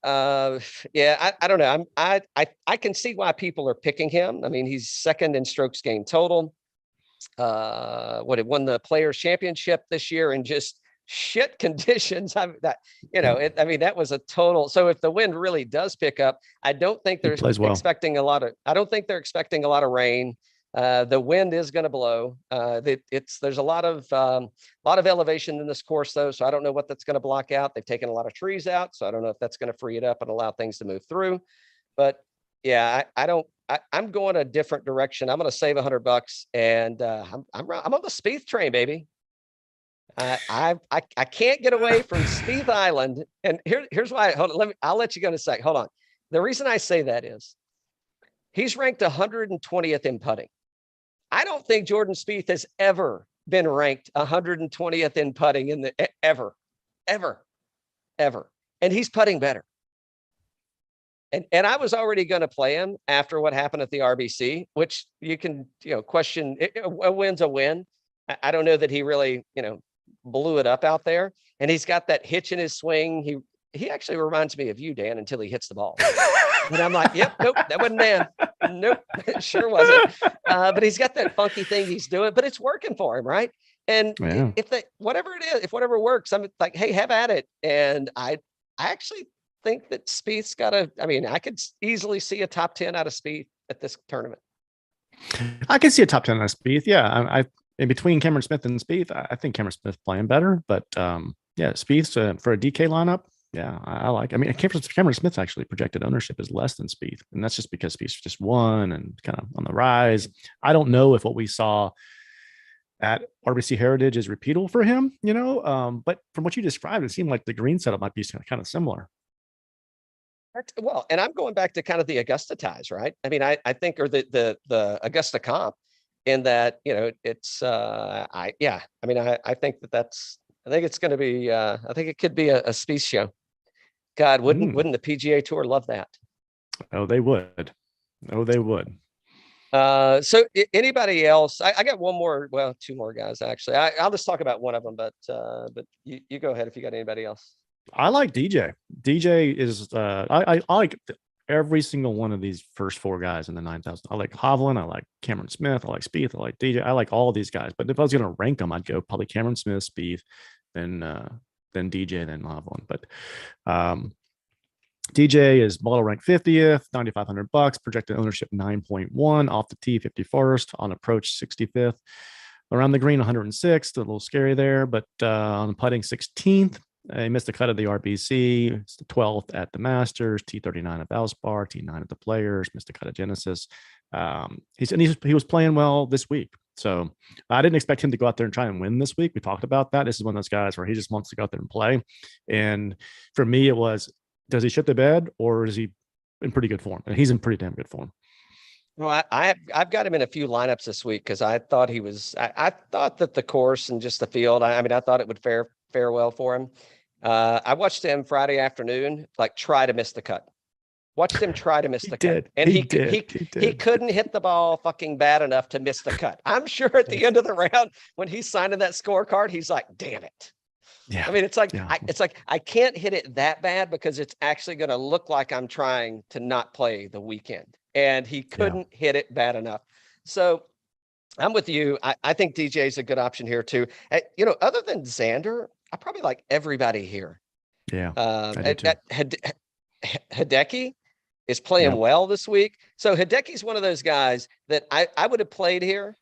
Speaker 1: I don't know. I can see why people are picking him. He's 2nd in strokes gained total. It won the Players Championship this year in just shit conditions. That was a total. So if the wind really does pick up, I don't think they're expecting a lot of rain. The wind is going to blow. There's a lot of elevation in this course though. So I don't know what that's going to block out. They've taken a lot of trees out. So I don't know if that's going to free it up and allow things to move through, but yeah, I'm going a different direction. I'm going to save $100 and I'm on the Spieth train, baby. I can't get away from Spieth Island. And here's why. Hold on, I'll let you go in a sec. Hold on. The reason I say that is he's ranked 120th in putting. I don't think Jordan Spieth has ever been ranked 120th in putting ever. And he's putting better. And I was already going to play him after what happened at the RBC, which you can, question. A win's a win. I don't know that he really, blew it up out there. And he's got that hitch in his swing. He actually reminds me of you, Dan, until he hits the ball. And I'm like, yep, nope, that wasn't Dan. Nope, it sure wasn't. But he's got that funky thing he's doing, but it's working for him, right? And if whatever it is, if whatever works, I'm like, hey, have at it. And I actually think that Spieth's got I could easily see a top 10 out of Spieth at this tournament.
Speaker 2: I can see a top 10 out of Spieth. Yeah. I in between Cameron Smith and Spieth, I think Cameron Smith playing better, but Spieth's for a DK lineup. Yeah, I like. Cameron Smith's actually projected ownership is less than Spieth, and that's just because Spieth's just won and kind of on the rise. I don't know if what we saw at RBC Heritage is repeatable for him, but from what you described, it seemed like the green setup might be kind of similar.
Speaker 1: Well, and I'm going back to kind of the Augusta ties, right? I think, or the Augusta comp, in that, it's I think I think it's going to be, I think it could be a Spieth show. God, wouldn't the PGA Tour love that?
Speaker 2: Oh, they would.
Speaker 1: So anybody else? I got one more, well, 2 more guys, actually. I'll just talk about one of them, but you go ahead if you got anybody else.
Speaker 2: I like DJ. DJ is, I like every single one of these first 4 guys in the 9,000. I like Hovland. I like Cameron Smith. I like Spieth. I like DJ. I like all these guys. But if I was going to rank them, I'd go probably Cameron Smith, Spieth, then DJ, then Hovland. But DJ is model rank 50th, $9,500, projected ownership 9.1, off the tee 51st, on approach 65th, around the green 106th, a little scary there, but on the putting 16th. He missed the cut of the RBC. It's the 12th at the Masters, T39 at Valspar, T9 at the Players, missed the cut of Genesis. He was playing well this week. So I didn't expect him to go out there and try and win this week. We talked about that. This is one of those guys where he just wants to go out there and play. And for me, it was, does he shit the bed or is he in pretty good form? And he's in pretty damn good form.
Speaker 1: Well, I've got him in a few lineups this week because I thought he was. I thought that the course and just the field. I mean, I thought it would fare well for him. I watched him Friday afternoon, like try to miss the cut. Watched him try to miss the cut, and he couldn't hit the ball fucking bad enough to miss the cut. I'm sure at the end of the round when he's signing that scorecard, he's like, "Damn it."
Speaker 2: Yeah.
Speaker 1: I mean, it's like I can't hit it that bad because it's actually going to look like I'm trying to not play the weekend. And he couldn't hit it bad enough. So I'm with you. I think DJ is a good option here too. You know, other than Xander, I probably like everybody here.
Speaker 2: Yeah.
Speaker 1: Hideki is playing well this week. So Hideki's one of those guys that I would have played here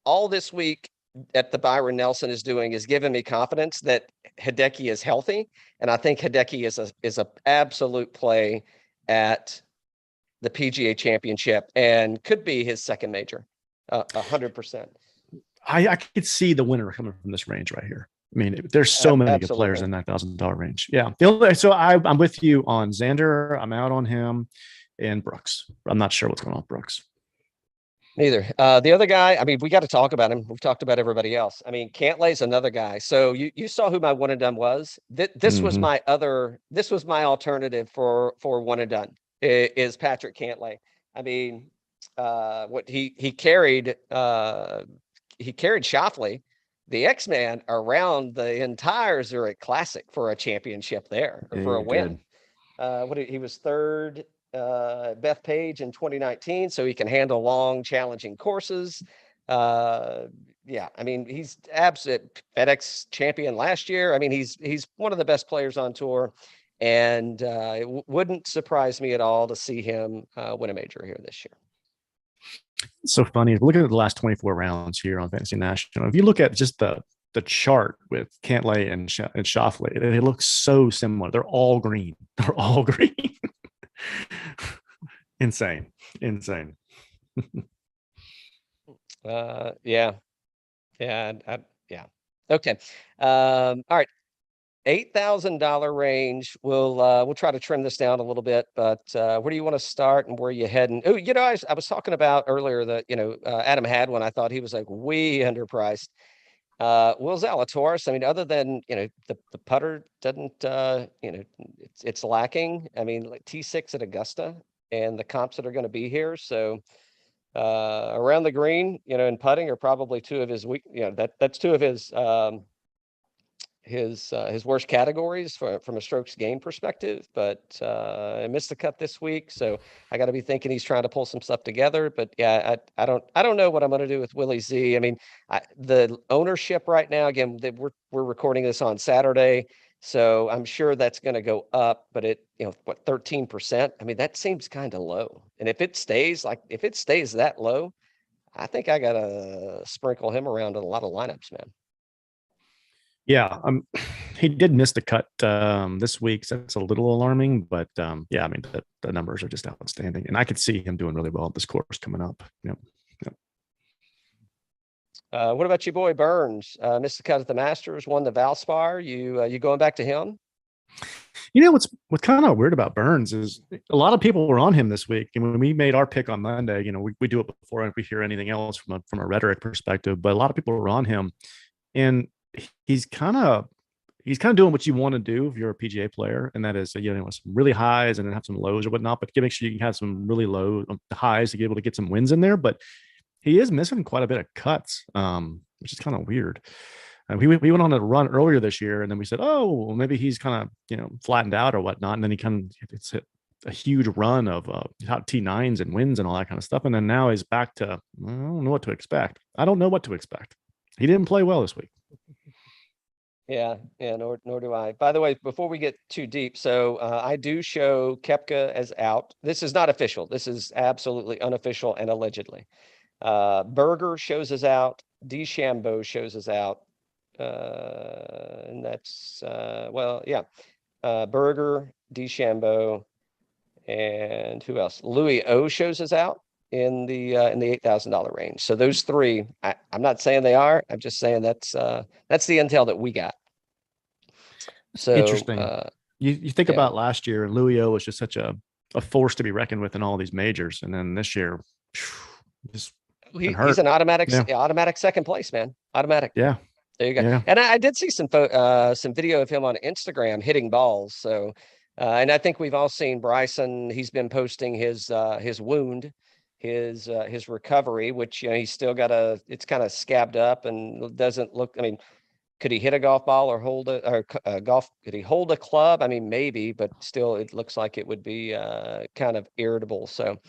Speaker 1: all this week. At the Byron Nelson is doing is giving me confidence that Hideki is healthy. And I think Hideki is a absolute play at the PGA Championship and could be his second major, 100%.
Speaker 2: I could see the winner coming from this range right here. I mean, there's so many good players in that $1,000 range. Yeah. So I'm with you on Xander. I'm out on him and Brooks. I'm not sure what's going on with Brooks.
Speaker 1: Neither. The other guy, I mean, we got to talk about him. We've talked about everybody else. I mean, Cantlay's another guy. So you saw who my one and done was. This was my alternative for one and done is Patrick Cantlay. I mean, what he carried Schauffele, the X-Man, around the entire Zurich Classic for a championship there, or for a win. He was third Bethpage in 2019, so he can handle long, challenging courses. I mean, he's absolute FedEx champion last year. I mean, he's one of the best players on tour, and it wouldn't surprise me at all to see him win a major here this year.
Speaker 2: It's so funny. Looking at the last 24 rounds here on Fantasy National, if you look at just the chart with Cantlay and Schauffele, it looks so similar. They're all green. Insane.
Speaker 1: Yeah. Okay. All right. $8,000 range. We'll try to trim this down a little bit, but where do you want to start and where are you heading? Oh, you know, I was talking about earlier that, Adam Hadwin, I thought he was like way underpriced. Will Zalatoris, I mean, other than, the putter doesn't, it's lacking. I mean, like T6 at Augusta and the comps that are going to be here. So around the green, and putting are probably two of his weak, that's two of his worst categories from a strokes gain perspective, but I missed the cut this week, so I got to be thinking he's trying to pull some stuff together. But yeah, I don't know what I'm going to do with Willie Z. I mean, the ownership right now, again, we're recording this on Saturday, so I'm sure that's going to go up. But 13%? I mean, that seems kind of low. And if it stays that low, I think I got to sprinkle him around in a lot of lineups, man.
Speaker 2: Yeah, he did miss the cut this week, so it's a little alarming. But I mean, the numbers are just outstanding, and I could see him doing really well at this course coming up. Yep.
Speaker 1: What about your boy Burns? Missed the cut at the Masters, won the Valspar. You going back to him?
Speaker 2: What's kind of weird about Burns is a lot of people were on him this week. And when we made our pick on Monday, we do it before we hear anything else from a rhetoric perspective. But a lot of people were on him, and he's kind of doing what you want to do if you're a PGA player, and that is some really highs and then have some lows or whatnot, but make sure you can have some really low highs to be able to get some wins in there. But he is missing quite a bit of cuts, which is kind of weird. We went on a run earlier this year, and then we said, oh, well, maybe he's kind of flattened out or whatnot, and then it's hit a huge run of top T9s and wins and all that kind of stuff, and then now he's back to I don't know what to expect. He didn't play well this week.
Speaker 1: Yeah, nor do I. By the way, before we get too deep, so I do show Koepka as out. This is not official. This is absolutely unofficial and allegedly. Berger shows us out. DeChambeau shows us out. And that's, Berger, DeChambeau, and who else? Louis O shows us out. in the $8,000 range. So those three, I'm not saying they are. I'm just saying that's the intel that we got. So
Speaker 2: interesting. You think
Speaker 1: yeah.
Speaker 2: about last year, and Louis O was just such a force to be reckoned with in all these majors, and then this year, just
Speaker 1: he's an automatic second place, man. Automatic.
Speaker 2: Yeah.
Speaker 1: There you go.
Speaker 2: Yeah.
Speaker 1: And I did see some video of him on Instagram hitting balls. So, and I think we've all seen Bryson. He's been posting his wound, his recovery, which, you know, he's still got it's kind of scabbed up and doesn't look. I mean, could he hit a golf ball or hold could he hold a club? I mean, maybe, but still, it looks like it would be kind of irritable. So,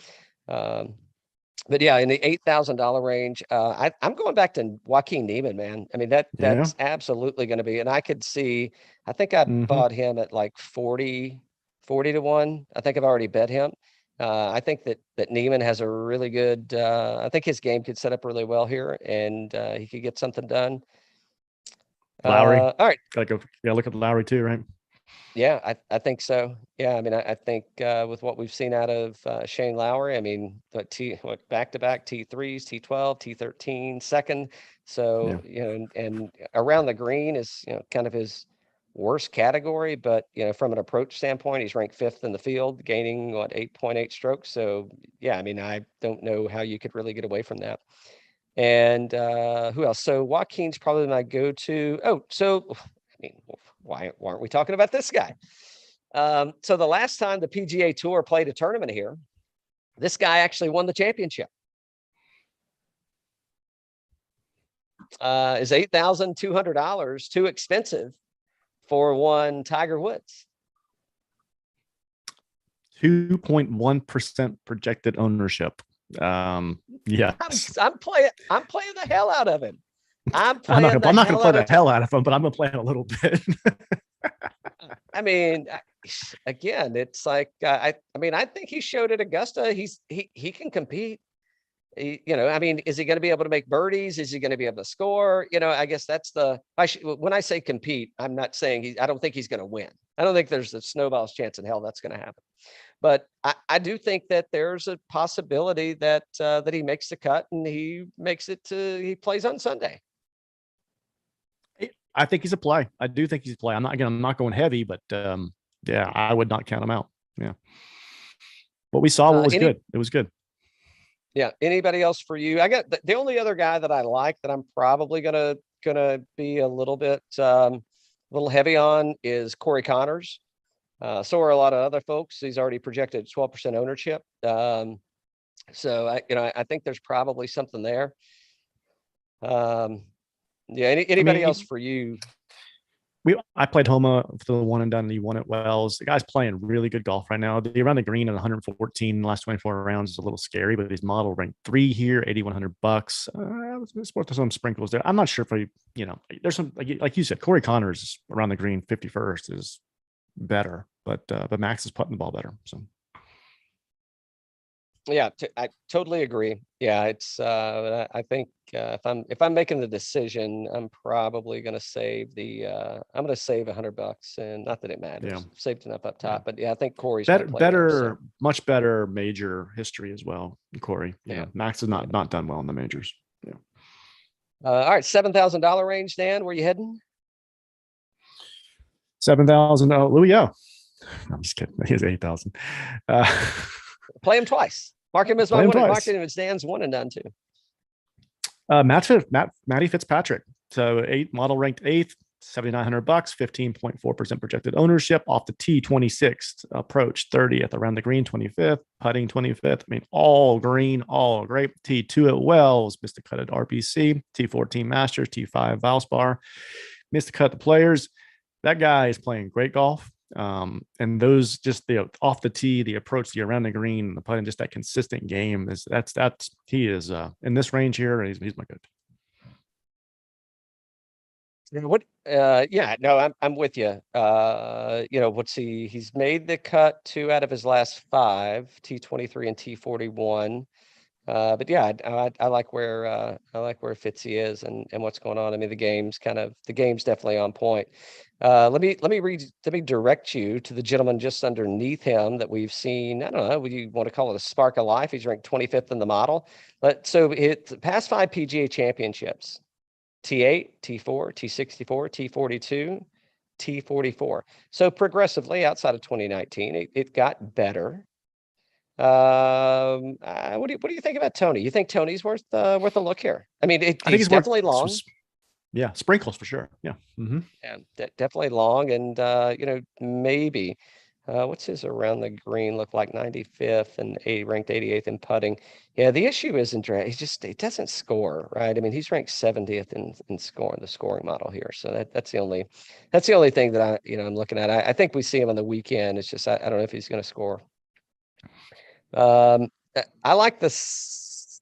Speaker 1: but yeah, in the $8,000 range, I'm going back to Joaquin Riemann, man. I mean, that's absolutely going to be, and I could see, I think I bought him at like 40 to 1. I think I've already bet him. I think that Riemann has a really good, I think his game could set up really well here, and he could get something done.
Speaker 2: Lowry.
Speaker 1: All right.
Speaker 2: Gotta look at Lowry too, right?
Speaker 1: Yeah, I think so. Yeah, I mean, I think with what we've seen out of Shane Lowry, I mean, back-to-back T3s, T12, T13, second. So, you know, and around the green is, you know, kind of his worst category, but, you know, from an approach standpoint, he's ranked 5th in the field, gaining 8.8 strokes. So, yeah, I mean, I don't know how you could really get away from that. And who else? So Joaquin's probably my go-to. Oh, so I mean, why aren't we talking about this guy? So the last time the PGA Tour played a tournament here, this guy actually won the championship. Is $8,200 too expensive for one Tiger Woods?
Speaker 2: 2.1% projected ownership. Yes.
Speaker 1: I'm playing the hell out of him. I'm
Speaker 2: not gonna play the hell out of him, but I'm gonna play a little bit.
Speaker 1: I mean, again, it's like I mean, I think he showed at Augusta he can compete. You know, I mean, is he going to be able to make birdies? Is he going to be able to score? You know, I guess that's when I say compete, I'm not saying I don't think he's going to win. I don't think there's a snowball's chance in hell that's going to happen. But I do think that there's a possibility that he makes the cut and he plays on Sunday.
Speaker 2: I think he's a play. I do think he's a play. I'm not going heavy, but yeah, I would not count him out. Yeah. What we saw was good. It was good.
Speaker 1: Yeah. Anybody else for you? I got the only other guy that I like that I'm probably gonna be a little bit little heavy on is Corey Connors. So are a lot of other folks. He's already projected 12% ownership. So I think there's probably something there. Yeah. Anybody else for you?
Speaker 2: I played Homa for the one and done, and he won at Wells. The guy's playing really good golf right now. The around the green at 114 in the last 24 rounds is a little scary, but his model ranked 3 here, $8,100. It's worth some sprinkles there. I'm not sure if there's some like you said, Corey Connors around the green 51st is better, but Max is putting the ball better. So
Speaker 1: yeah, I totally agree. Yeah, it's I think if I'm making the decision, I'm probably going to save I'm going to save $100, and not that it matters.
Speaker 2: Yeah.
Speaker 1: Saved enough up top, but yeah, I think Corey's
Speaker 2: better, much better major history as well. Corey,
Speaker 1: yeah,
Speaker 2: Max has not done well in the majors. Yeah.
Speaker 1: All right, $7,000 range, Dan. Where you heading?
Speaker 2: 7,000. Louis, yeah. I'm just kidding. He has 8,000.
Speaker 1: Play him twice. Mark him as my one. Mark him as Dan's one and done too.
Speaker 2: Matty Fitzpatrick. So model ranked 8th, $7,900, 15.4% projected ownership off the tee, 26th, approach 30th, around the green 25th, putting 25th. I mean, all green, all great. T2 at Wells, missed the cut at RBC, T14 Masters, T5 Valspar, missed the cut at the Players. That guy is playing great golf. And those just the off the tee, the approach, the around the green, the putting, just that consistent game he is in this range here. He's my good.
Speaker 1: Yeah, no, I'm with you. He's made the cut 2 out of his last 5, T23 and T41. But yeah, I like where Fitzy is and what's going on. I mean, the game's definitely on point. Let me direct you to the gentleman just underneath him that we've seen. I don't know, would you want to call it a spark of life? He's ranked 25th in the model. But so it's past 5 PGA championships: T8, T4, T64, T42, T44. So progressively outside of 2019, it got better. What do you think about Tony? You think Tony's worth a look here? I mean,
Speaker 2: I think
Speaker 1: he's
Speaker 2: he's
Speaker 1: definitely long.
Speaker 2: Yeah, sprinkles for sure. Yeah. Mm-hmm.
Speaker 1: Yeah, definitely long, and maybe what's his around the green look like? 95th and ranked 88th in putting. Yeah, the issue isn't he doesn't score, right? I mean, he's ranked 70th in scoring, the scoring model here. So that's the only thing that I'm looking at. I think we see him on the weekend. It's just I don't know if he's going to score. I like this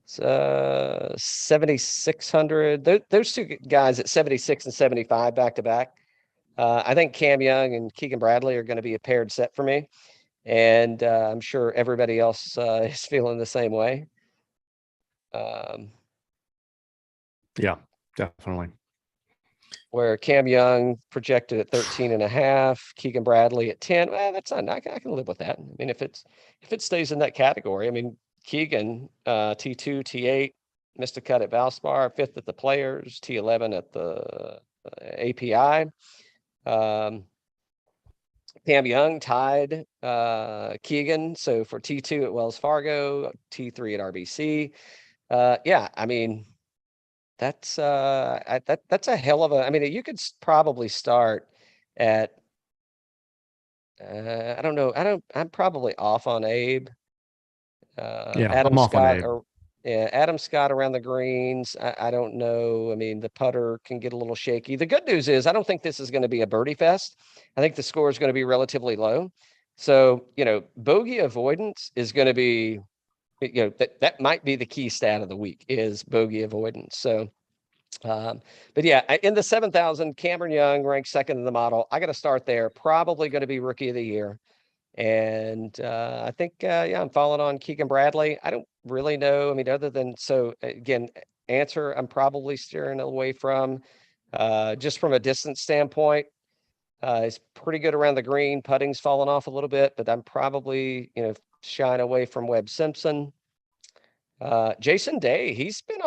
Speaker 1: 7,600. Those two guys at 76 and 75 back to back. I think Cam Young and Keegan Bradley are going to be a paired set for me, and I'm sure everybody else is feeling the same way.
Speaker 2: Yeah, definitely.
Speaker 1: Where Cam Young projected at 13.5, Keegan Bradley at 10. Well, that's not. I can live with that. I mean, if it stays in that category, I mean, Keegan T2, T8 missed a cut at Valspar, 5th at the Players, T11 at the API. Cam Young tied Keegan, so for T2 at Wells Fargo, T3 at RBC. Yeah, I mean, that's a hell of a. I mean, you could probably start at. I don't know. I'm probably off on Abe.
Speaker 2: Yeah,
Speaker 1: Adam
Speaker 2: I'm off on
Speaker 1: Scott
Speaker 2: Abe.
Speaker 1: or Adam Scott around the greens. I don't know. I mean, the putter can get a little shaky. The good news is I don't think this is going to be a birdie fest. I think the score is going to be relatively low. So, bogey avoidance is going to be, that might be the key stat of the week is bogey avoidance. So, but yeah, in the 7,000, Cameron Young ranked second in the model. I got to start there. Probably going to be rookie of the year. And I think, I'm falling on Keegan Bradley. I don't really know. I mean, other than, so again, answer I'm probably steering away from, just from a distance standpoint. He's pretty good around the green. Putting's fallen off a little bit, but I'm probably, shying away from Webb Simpson. Jason Day, he's been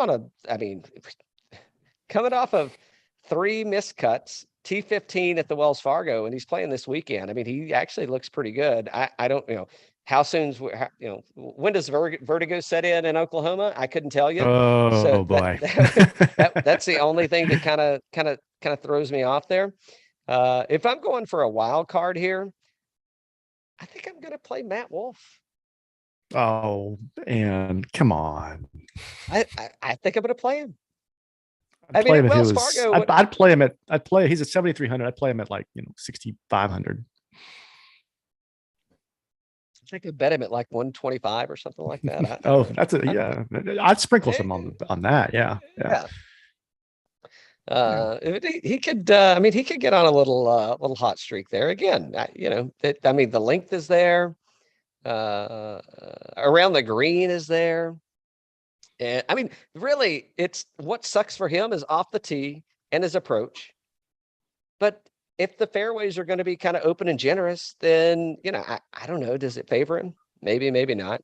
Speaker 1: coming off of 3 missed cuts, T15 at the Wells Fargo, and he's playing this weekend. I mean, he actually looks pretty good. I don't, how soon's, when does vertigo set in Oklahoma? I couldn't tell you.
Speaker 2: Oh
Speaker 1: So
Speaker 2: boy.
Speaker 1: that's the only thing that kind of throws me off there. If I'm going for a wild card here, I think I'm going to play Matt Wolff.
Speaker 2: Oh, and come on.
Speaker 1: I think I'm going to play him.
Speaker 2: I'd play him if he was. Fargo, I'd play him at. He's at 7,300. I'd play him at 6,500.
Speaker 1: I think I'd bet him at 125 or something like that.
Speaker 2: Yeah. I'd sprinkle some on that. Yeah.
Speaker 1: He could. I mean, he could get on a little hot streak there again. The length is there. Around the green is there. And I mean, really, it's what sucks for him is off the tee and his approach. But if the fairways are going to be kind of open and generous, then, I don't know. Does it favor him? Maybe, maybe not.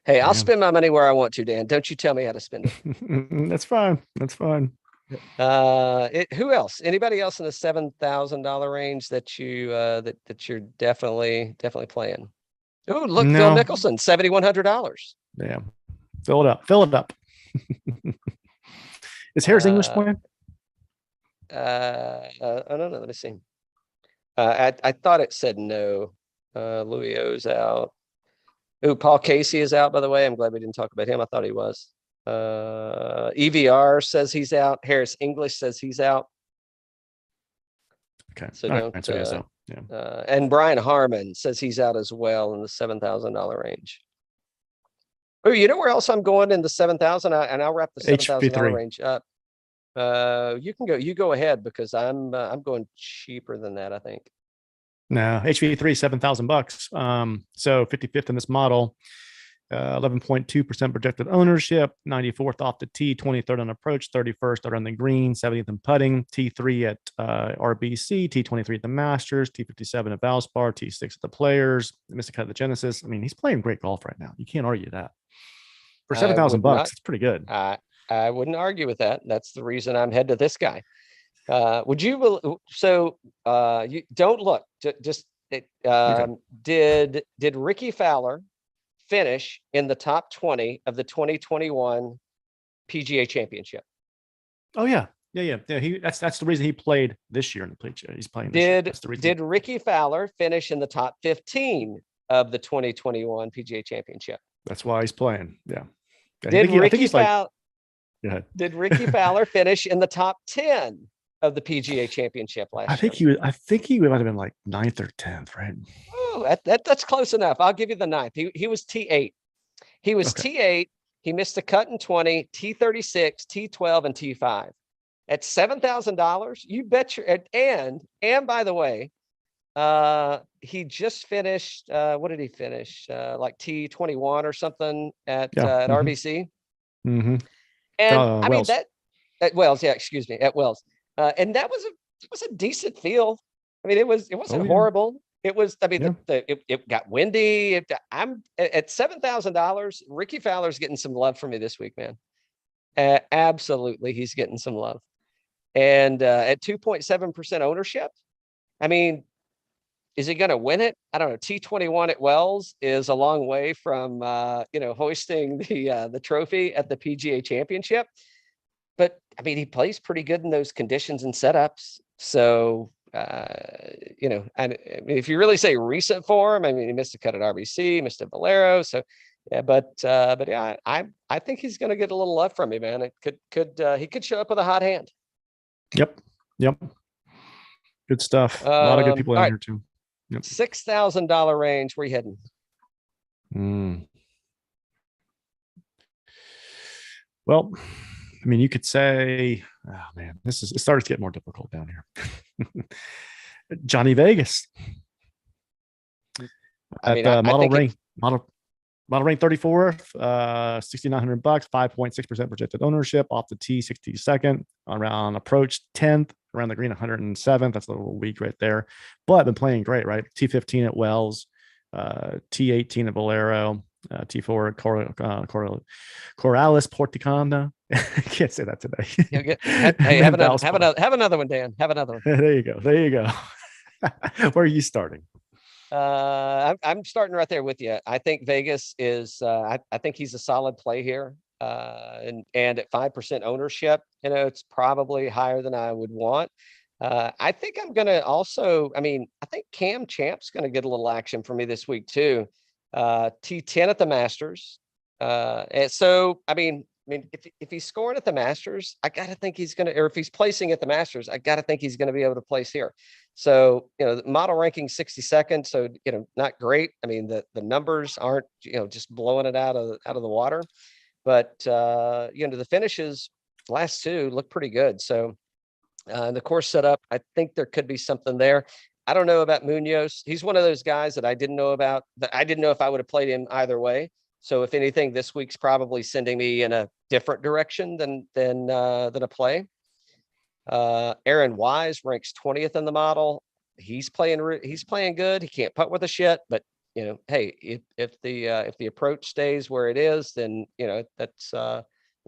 Speaker 1: Hey, I'll spend my money where I want to, Dan. Don't you tell me how to spend
Speaker 2: it. That's fine. That's fine.
Speaker 1: Who else? Anybody else in the $7,000 range that you that you're definitely playing? Oh, look, no. Phil Mickelson, $7,100.
Speaker 2: Yeah. Fill it up. Is Harris English playing?
Speaker 1: I don't know. Let me see. I thought it said no. Louis O's out. Oh, Paul Casey is out, by the way. I'm glad we didn't talk about him. I thought he was. EVR says he's out. Harris English says he's out.
Speaker 2: Okay.
Speaker 1: So don't. Yeah. And Brian Harmon says he's out as well in the $7,000 range. Oh, you know where else I'm going in the 7,000, and I'll wrap the $7,000 range up. You go ahead because I'm going cheaper than that, I think.
Speaker 2: No, HV3 $7,000. So 55th in this model. 11.2% projected ownership, 94th off the tee, 23rd on approach, 31st around the green, 70th in putting, T3 at RBC, T23 at the Masters, T57 at Valspar, T6 at the Players, missed a cut at the Genesis. I mean, he's playing great golf right now. You can't argue that. For $7,000, it's pretty good.
Speaker 1: I wouldn't argue with that. That's the reason I'm head to this guy. You don't look, just
Speaker 2: Okay.
Speaker 1: did Ricky Fowler finish in the top 20 of the 2021 PGA Championship?
Speaker 2: Oh yeah. That's the reason he played this year in the PGA. He's playing this year. That's the reason.
Speaker 1: Did Ricky Fowler finish in the top 15 of the 2021 PGA Championship?
Speaker 2: That's why he's playing. Yeah.
Speaker 1: Did Ricky Fowler finish in the top 10 of the PGA Championship last year?
Speaker 2: I think he might have been like 9th or 10th, right?
Speaker 1: Oh, that's close enough. I'll give you the 9th. He was T8. He was T8. He missed a cut in 20, T36, T12, and T5. At $7,000, you bet your and by the way, he just finished. What did he finish? Like T21 or something at RBC.
Speaker 2: Mm-hmm.
Speaker 1: And I mean
Speaker 2: Wells.
Speaker 1: that at Wells, excuse me, at Wells. And that was a decent field. I mean, it wasn't horrible. It was, I mean, it got windy. I'm at $7,000. Ricky Fowler's getting some love from me this week, man. Absolutely, he's getting some love. And at 2.7% ownership, I mean, is he going to win it? I don't know. T21 at Wells is a long way from hoisting the trophy at the PGA Championship. But I mean, he plays pretty good in those conditions and setups. So, and I mean, if you really say recent form, I mean, he missed a cut at RBC, missed a Valero. So, yeah, but yeah, I think he's going to get a little love from me, man. It he could show up with a hot hand.
Speaker 2: Yep. Good stuff. A lot of good people in here too. Yep.
Speaker 1: $6,000 range. Where you heading?
Speaker 2: Well, I mean, you could say, oh man, it starts to get more difficult down here. Johnny Vegas. Model rank 34th, $6,900, 5.6% projected ownership, off the tee 62nd, around approach 10th, around the green 107th. That's a little weak right there, but been playing great, right? T15 at Wells, T18 at Valero, T4 at Corrales Porticana. I can't say that today.
Speaker 1: Hey, have another one, Dan. Have another one.
Speaker 2: There you go. Where are you starting?
Speaker 1: I'm starting right there with you. I think Vegas is. I think he's a solid play here. And at 5% ownership, it's probably higher than I would want. I think I'm going to also. I mean, I think Cam Champ's going to get a little action for me this week too. T10 at the Masters. And so, I mean, if he's scoring at the Masters, I got to think he's going to, or if he's placing at the Masters, I got to think he's going to be able to place here. So, the model ranking 62nd. So, not great. I mean, the numbers aren't, just blowing it out of the water, but, the finishes last two look pretty good. So, the course setup, I think there could be something there. I don't know about Munoz. He's one of those guys that I didn't know about, that I didn't know if I would have played him either way. So if anything, this week's probably sending me in a different direction than a play. Aaron Wise ranks 20th in the model. He's playing good. He can't putt with a shit, but hey, if the approach stays where it is, then that's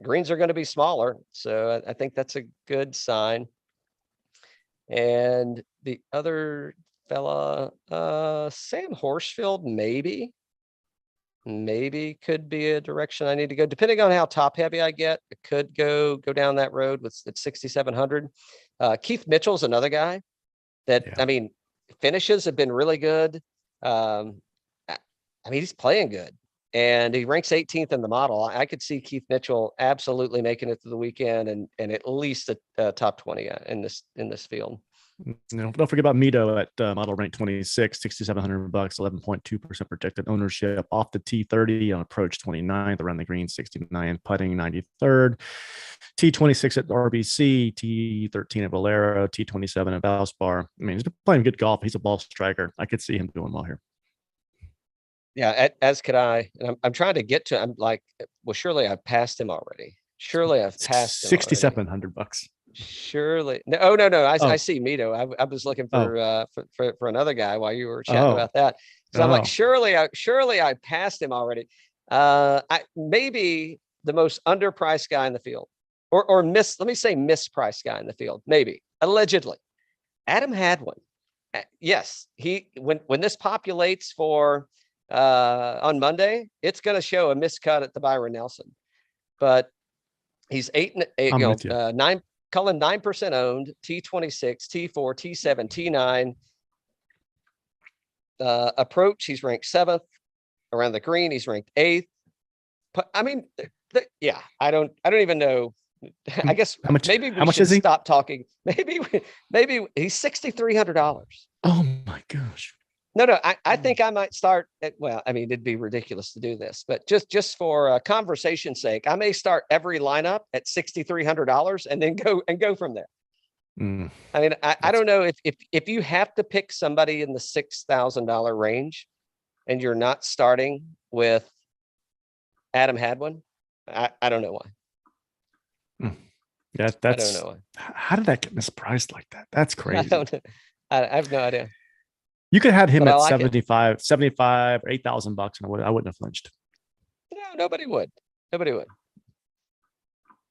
Speaker 1: greens are going to be smaller. So I think that's a good sign. And the other fella, Sam Horsfield, maybe could be a direction I need to go, depending on how top heavy I get. It could go down that road with at 6,700. Keith Mitchell's another guy that, I mean, finishes have been really good. I mean, he's playing good, and he ranks 18th in the model. I could see Keith Mitchell absolutely making it to the weekend and at least a top 20 in this field.
Speaker 2: Don't forget about Mito at model rank 26, $6,700, 11.2% projected ownership, off the T30 on approach 29th, around the green 69th, putting 93rd, T26 at RBC, T13 at Valero, T27 at Valspar. I mean, he's been playing good golf. He's a ball striker. I could see him doing well here.
Speaker 1: Yeah, as could I. And I'm trying to get to. I'm like, well, surely I've passed him already. Surely I've passed him already.
Speaker 2: $6,700.
Speaker 1: Surely. No, oh no, no. I
Speaker 2: Oh.
Speaker 1: see Mito. I was looking
Speaker 2: Oh.
Speaker 1: For another guy while you were chatting
Speaker 2: Oh.
Speaker 1: about that. So I'm like,
Speaker 2: Oh.
Speaker 1: surely I passed him already. I maybe the most underpriced guy in the field, or let me say mispriced guy in the field, maybe allegedly, Adam Hadwin. Yes, when this populates for on Monday, it's going to show a miscut at the Byron Nelson, but he's 8,
Speaker 2: I'm with you.
Speaker 1: 9, Cullen 9% owned, T26, T4, T7, T9. Approach, he's ranked 7th. Around the green, he's ranked 8th. But I mean, yeah, I don't even know. I guess maybe we should stop talking. Maybe he's $6,300.
Speaker 2: Oh my gosh.
Speaker 1: No, I think I might start at, well, I mean, it'd be ridiculous to do this, but just for conversation's sake, I may start every lineup at $6,300 and then go from there. I mean, I don't know if you have to pick somebody in the $6,000 range and you're not starting with Adam Hadwin, I don't know why.
Speaker 2: Yeah,
Speaker 1: I don't know why.
Speaker 2: How did that get mispriced like that? That's crazy.
Speaker 1: I have no idea.
Speaker 2: You could have him at
Speaker 1: like
Speaker 2: 75 or $8,000, and I wouldn't have flinched.
Speaker 1: No, nobody would. Who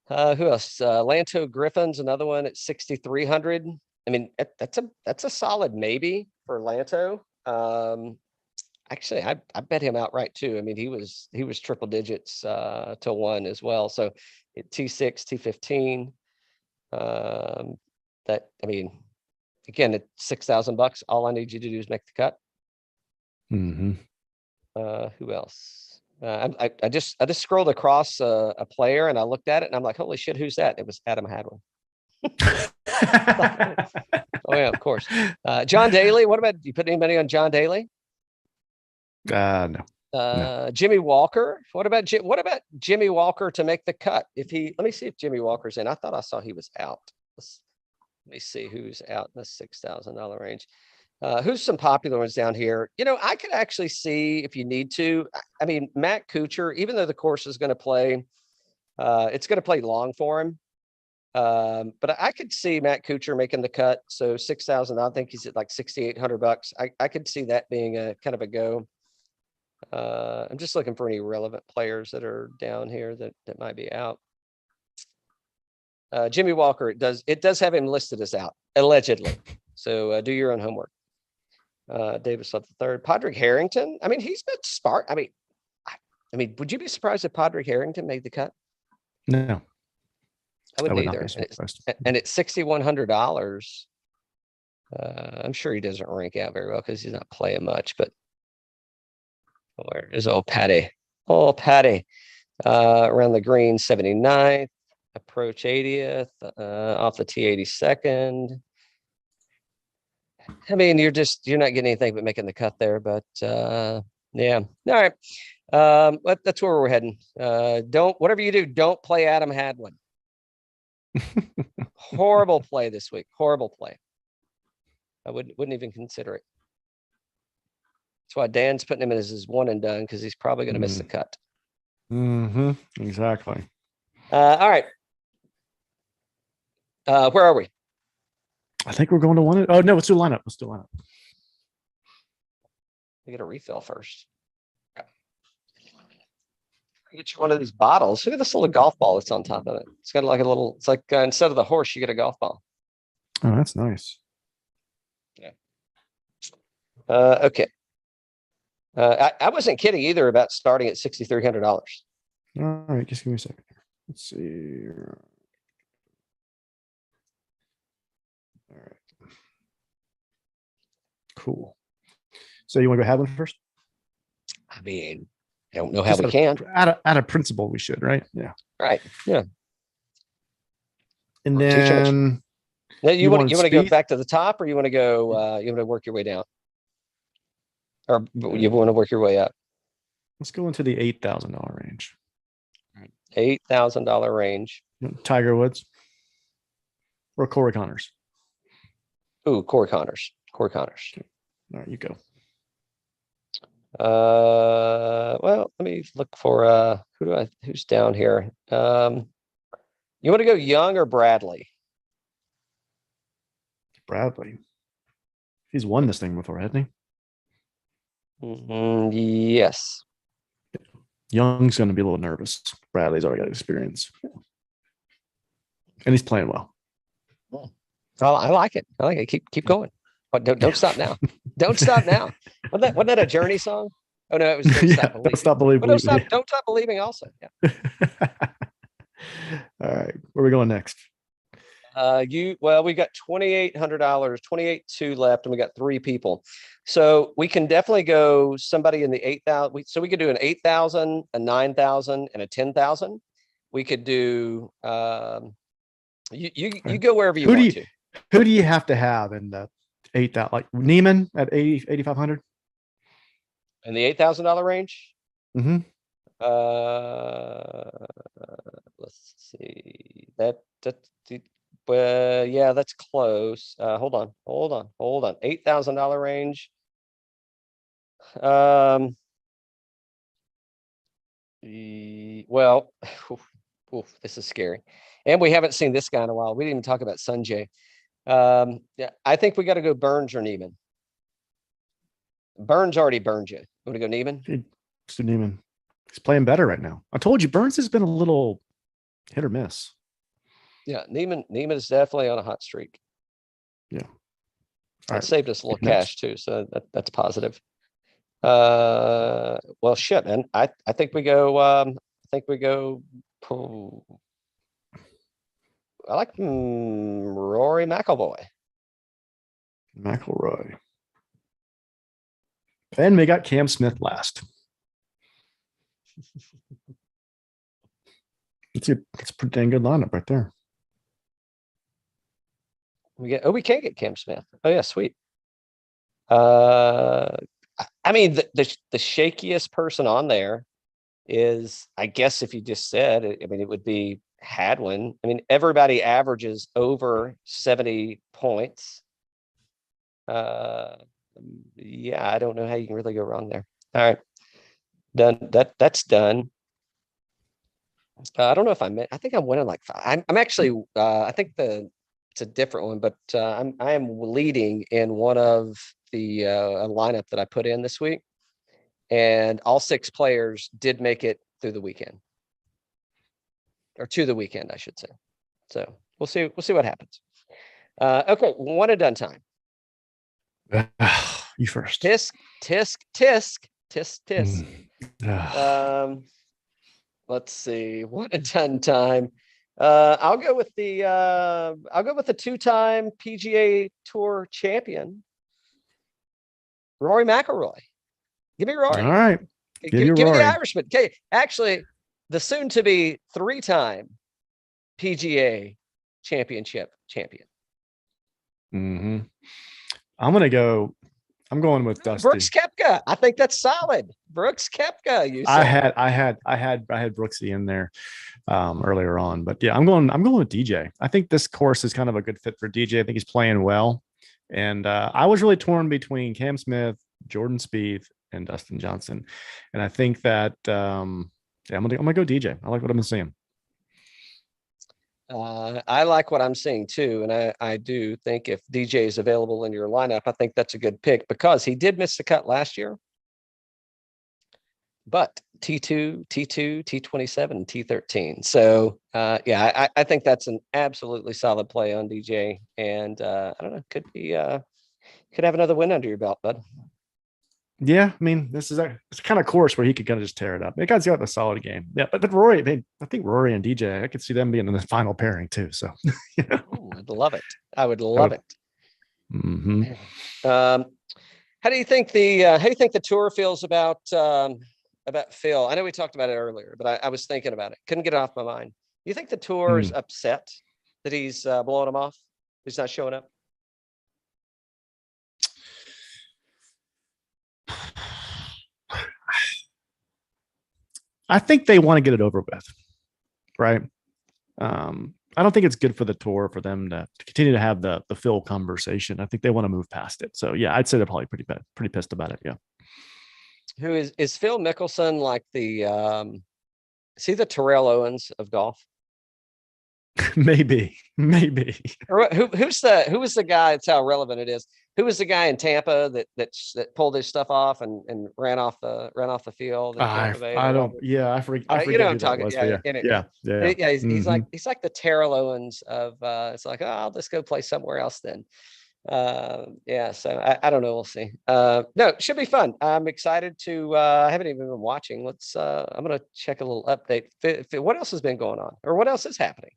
Speaker 1: else? Lanto Griffin's another one at 6,300. I mean, that's a solid maybe for Lanto. Actually, I bet him outright too. I mean, he was triple digits to 1 as well. So at T6, T15. That, I mean, again, at $6,000, all I need you to do is make the cut. Who else? I just scrolled across a player and I looked at it and I'm like, holy shit, who's that? It was Adam Hadwin. Oh yeah, of course. John Daly. What about, you put anybody on John Daly?
Speaker 2: No.
Speaker 1: Jimmy Walker. What about Jimmy Walker to make the cut? Let me see if Jimmy Walker's in. I thought I saw he was out. Let me see who's out in the $6,000 range. Who's some popular ones down here? I could actually see if you need to. I mean, Matt Kuchar, even though the course is going to play, it's going to play long for him. But I could see Matt Kuchar making the cut. So 6,000, I think he's at like $6,800. I could see that being a kind of a go. I'm just looking for any relevant players that are down here that might be out. Jimmy Walker, it does have him listed as out, allegedly. So do your own homework. Davis left the third. Podrick Harrington. I mean, he's been smart. I mean, would you be surprised if Podrick Harrington made the cut?
Speaker 2: No,
Speaker 1: I wouldn't either. And it's $6,100. I'm sure he doesn't rank out very well because he's not playing much. But where is old Patty? Old Patty. Around the green, 79th. Approach 80th. Off the T82nd. I mean, you're not getting anything but making the cut there, but yeah. All right. That's where we're heading. Whatever you do, don't play Adam Hadwin. Horrible play this week. Horrible play. I wouldn't even consider it. That's why Dan's putting him in as his one and done, because he's probably going to miss the cut.
Speaker 2: Exactly.
Speaker 1: All right. Where are we?
Speaker 2: I think we're going to one. Oh no, let's do lineup.
Speaker 1: We get a refill first. Get you one of these bottles. Look at this little golf ball that's on top of it. It's got like a little. It's like instead of the horse, you get a golf ball.
Speaker 2: Oh, that's nice.
Speaker 1: Yeah. Okay. I wasn't kidding either about starting at $6,300.
Speaker 2: All right, just give me a second here. Let's see. All right. Cool. So you want to go Hadwin first?
Speaker 1: I mean, I don't know how we can.
Speaker 2: Out of principle, we should, right? Yeah.
Speaker 1: Right. Yeah.
Speaker 2: And then
Speaker 1: you want to go back to the top, or you want to go? You want to work your way down, or you want to work your way up?
Speaker 2: Let's go into the $8,000 range.
Speaker 1: $8,000 range.
Speaker 2: Tiger Woods or Corey Connors.
Speaker 1: Ooh, Corey Connors.
Speaker 2: All right, you go.
Speaker 1: Well, let me look for who's down here. You want to go Young or Bradley?
Speaker 2: Bradley. He's won this thing before, hasn't
Speaker 1: Yes.
Speaker 2: he? Young's going to be a little nervous. Bradley's already got experience. And he's playing well.
Speaker 1: Oh, I like it. I like it. Keep going. But don't stop now. Don't stop now. Wasn't that a Journey song? Oh no, it was Don't Stop Believing. Don't stop believing also. Yeah.
Speaker 2: All right. Where are we going next?
Speaker 1: We got $2,800, 28.2 left, and we got 3 people. So we can definitely go somebody in the 8,000. So we could do an 8,000, a 9,000, and a 10,000. We could do you go wherever you want to.
Speaker 2: Who do you have to have in the 8,000? Like Neiman at 8,500?
Speaker 1: In the $8,000 range?
Speaker 2: Mm-hmm.
Speaker 1: Let's see. Yeah, that's close. Hold on. $8,000 range. Well, this is scary. And we haven't seen this guy in a while. We didn't even talk about Sanjay. Yeah, I think we got to go Burns or Neiman. Burns already burned you. Want to go Neiman?
Speaker 2: Let's do Neiman. He's playing better right now. I told you Burns has been a little hit or miss.
Speaker 1: Yeah, Neiman is definitely on a hot streak.
Speaker 2: Yeah.
Speaker 1: That saved us a little cash too, so that's positive. Well, shit, man. I think we go. I like Rory McIlroy.
Speaker 2: And we got Cam Smith last. It's a pretty dang good lineup right there.
Speaker 1: We can't get Cam Smith. Oh yeah, sweet. I mean, the shakiest person on there is, I guess, if you just said, I mean, it would be Hadwin. I mean, everybody averages over 70 points. Yeah, I don't know how you can really go wrong there. All right, done. That's done. I don't know if I think I'm winning like 5. I'm actually. I think it's a different one, but I am leading in one of the lineup that I put in this week, and all 6 players did make it through the weekend, or to the weekend, I should say. So we'll see what happens. Okay, one and done time.
Speaker 2: You first.
Speaker 1: Tisk. Let's see, one and done time. I'll go with the 2-time PGA Tour champion, Rory McIlroy. Give me Rory.
Speaker 2: All right.
Speaker 1: Give me the Irishman. Okay, actually, the soon-to-be 3-time PGA Championship champion.
Speaker 2: Mm-hmm. I'm going with Dustin.
Speaker 1: Brooks Koepka. I think that's solid. Brooks Koepka. You said.
Speaker 2: I had Brooksy in there earlier on, but yeah, I'm going with DJ. I think this course is kind of a good fit for DJ. I think he's playing well, and I was really torn between Cam Smith, Jordan Spieth, and Dustin Johnson, and I think that I'm gonna go DJ. I like what I'm seeing.
Speaker 1: I like what I'm seeing too, and I do think if DJ is available in your lineup, I think that's a good pick because he did miss the cut last year. But T2, T27, T13. So yeah, I think that's an absolutely solid play on DJ, and I don't know, could have another win under your belt, bud.
Speaker 2: Yeah, I mean, it's a kind of course where he could kind of just tear it up. The guy's got a solid game. Yeah, but Rory, I think Rory and DJ, I could see them being in the final pairing too. So,
Speaker 1: Ooh, I'd love it. I would love it.
Speaker 2: Mm-hmm.
Speaker 1: How do you think the tour feels about Phil? I know we talked about it earlier, but I was thinking about it. Couldn't get it off my mind. Do you think the tour is upset that he's blowing him off? He's not showing up?
Speaker 2: I think they want to get it over with, right? I don't think it's good for the tour for them to continue to have the Phil conversation. I think they want to move past it. So yeah, I'd say they're probably pretty pissed about it. Yeah.
Speaker 1: Who is Phil Mickelson like is he the Terrell Owens of golf?
Speaker 2: Maybe.
Speaker 1: Or who was the guy? That's how relevant it is. Who was the guy in Tampa that pulled his stuff off and ran off the field in Tampa Bay?
Speaker 2: I don't. Yeah, I forget. I forget
Speaker 1: you know what
Speaker 2: who
Speaker 1: I'm
Speaker 2: that
Speaker 1: talking.
Speaker 2: was,
Speaker 1: Yeah,
Speaker 2: yeah.
Speaker 1: He's like the Terrell Owens of. It's like, oh, I'll just go play somewhere else then. Yeah, so I don't know, we'll see. No, it should be fun. I'm excited to I haven't even been watching. I'm gonna check a little update. What else has been going on, or what else is happening?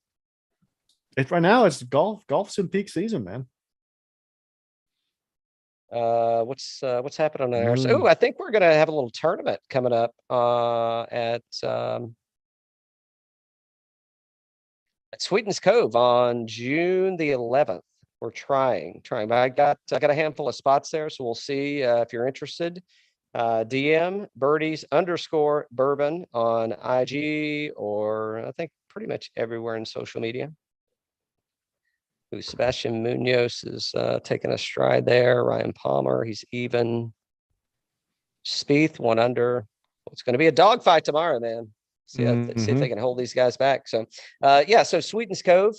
Speaker 2: Right now it's golf's in peak season, man.
Speaker 1: What's happening there? So, I think we're gonna have a little tournament coming up at Sweetens Cove on June the 11th. We're trying, but I got a handful of spots there, so we'll see if you're interested. DM birdies_bourbon on IG, or I think pretty much everywhere in social media. Sebastian Munoz is taking a stride there. Ryan Palmer, he's even. Spieth 1 under. It's going to be a dogfight tomorrow, man. See if they can hold these guys back. So, so Sweetens Cove,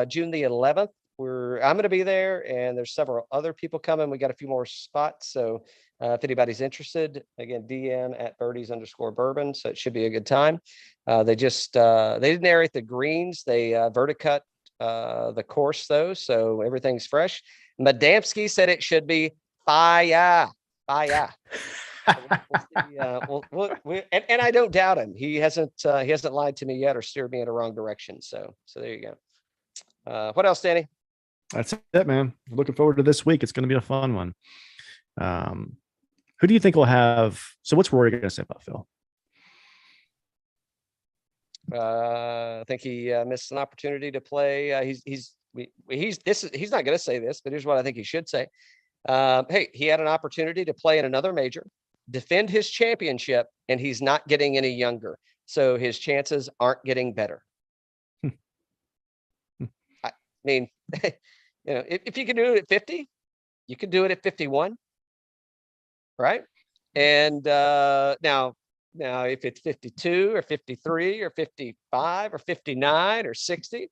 Speaker 1: June the 11th. I'm going to be there, and there's several other people coming. We got a few more spots. So, if anybody's interested, again, DM at birdies_bourbon. So it should be a good time. They didn't aerate the greens. They verticut the course though, so everything's fresh. Madamski said it should be fire. We'll see, and I don't doubt him. He hasn't lied to me yet or steered me in the wrong direction. So there you go. What else, Danny?
Speaker 2: That's it, man. Looking forward to this week. It's going to be a fun one. Who do you think will have? So what's Rory going to say about Phil?
Speaker 1: I think he missed an opportunity to play. He's not going to say this, but here's what I think he should say. Hey, he had an opportunity to play in another major, defend his championship, and he's not getting any younger. So his chances aren't getting better. I mean, if you can do it at 50, you can do it at 51. Right. And now if it's 52 or 53 or 55 or 59 or 60,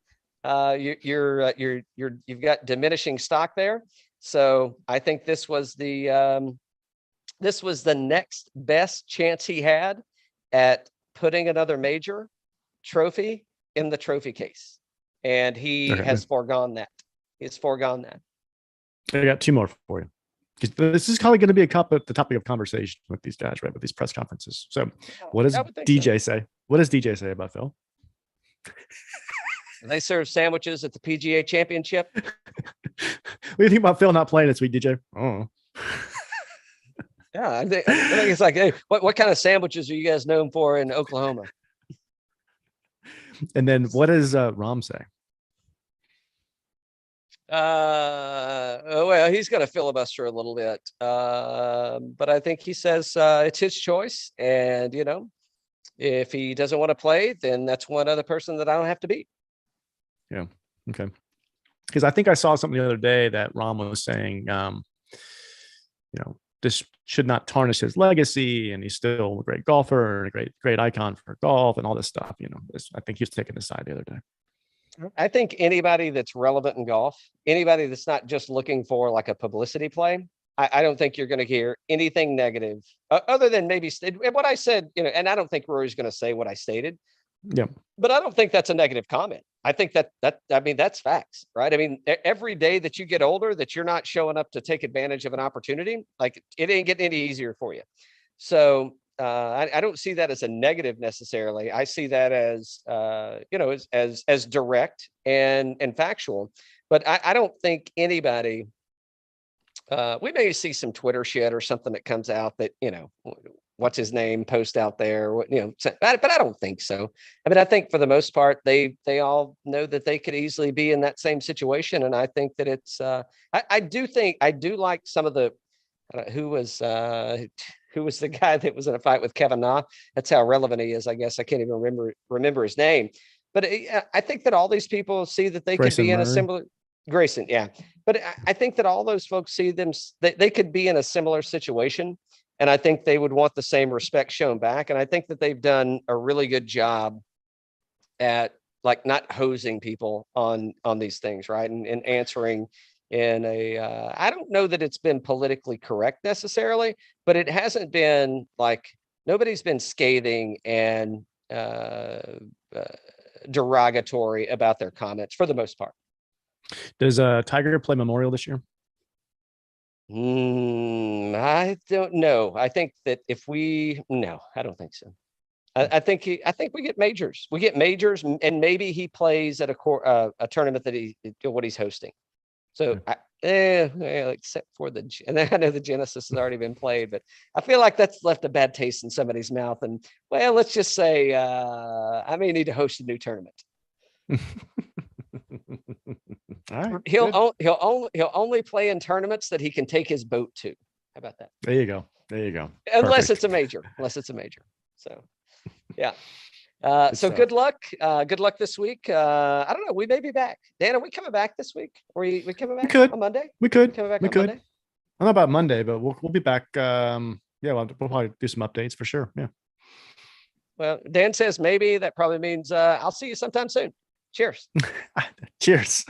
Speaker 1: you've got diminishing stock there. So I think this was the next best chance he had at putting another major trophy in the trophy case, and he has foregone that.
Speaker 2: I got 2 more for you. This is probably going to be the topic of conversation with these guys, right? With these press conferences. So, what does DJ say? What does DJ say about Phil?
Speaker 1: They serve sandwiches at the PGA Championship.
Speaker 2: What do you think about Phil not playing this week, DJ? Oh,
Speaker 1: yeah, I think it's like, hey, what kind of sandwiches are you guys known for in Oklahoma?
Speaker 2: And then what does Rahm say?
Speaker 1: Well, he's going to filibuster a little bit, but I think he says it's his choice, and if he doesn't want to play, then that's one other person that I don't have to beat.
Speaker 2: Yeah. Okay. Because I think I saw something the other day that Rahm was saying, this should not tarnish his legacy, and he's still a great golfer and a great icon for golf and all this stuff. I think he was taking this side the other day.
Speaker 1: I think anybody that's relevant in golf, anybody that's not just looking for like a publicity play, I don't think you're going to hear anything negative other than maybe what I said, and I don't think Rory's going to say what I stated.
Speaker 2: Yeah.
Speaker 1: But I don't think that's a negative comment. I think that's facts, right? I mean, every day that you get older, that you're not showing up to take advantage of an opportunity, like it ain't getting any easier for you. So I don't see that as a negative necessarily. I see that as as direct and factual. But I don't think anybody. We may see some Twitter shit or something that comes out that what's his name post out there, but I don't think so. I mean, I think for the most part, they all know that they could easily be in that same situation, and I think that it's. I do like some of the who was the guy that was in a fight with Kevin Na. That's how relevant he is. I guess I can't even remember his name, but I think that all these people see that they could be in a similar. Grayson, yeah. But I think that all those folks see them, they could be in a similar situation. And I think they would want the same respect shown back. And I think that they've done a really good job at like not hosing people on these things, right? And answering in a I don't know that it's been politically correct necessarily, but it hasn't been like nobody's been scathing and derogatory about their comments for the most part.
Speaker 2: Does Tiger play Memorial this year?
Speaker 1: I don't know. I think that no, I don't think so. I think we get majors. We get majors, and maybe he plays at a tournament that he's hosting. So except for and I know the Genesis has already been played, but I feel like that's left a bad taste in somebody's mouth. And well, let's just say I may need to host a new tournament.
Speaker 2: All right,
Speaker 1: he'll only play in tournaments that he can take his boat to. How about that?
Speaker 2: There you go.
Speaker 1: Unless it's a major. So yeah. So good luck. Good luck this week. I don't know. We may be back. Dan, are we coming back this week? We coming back on Monday?
Speaker 2: We could.
Speaker 1: Coming back
Speaker 2: we
Speaker 1: on
Speaker 2: could.
Speaker 1: Monday?
Speaker 2: I don't know about Monday, but we'll be back. Yeah, we'll probably do some updates for sure. Yeah.
Speaker 1: Well, Dan says maybe. That probably means I'll see you sometime soon. Cheers.
Speaker 2: Cheers.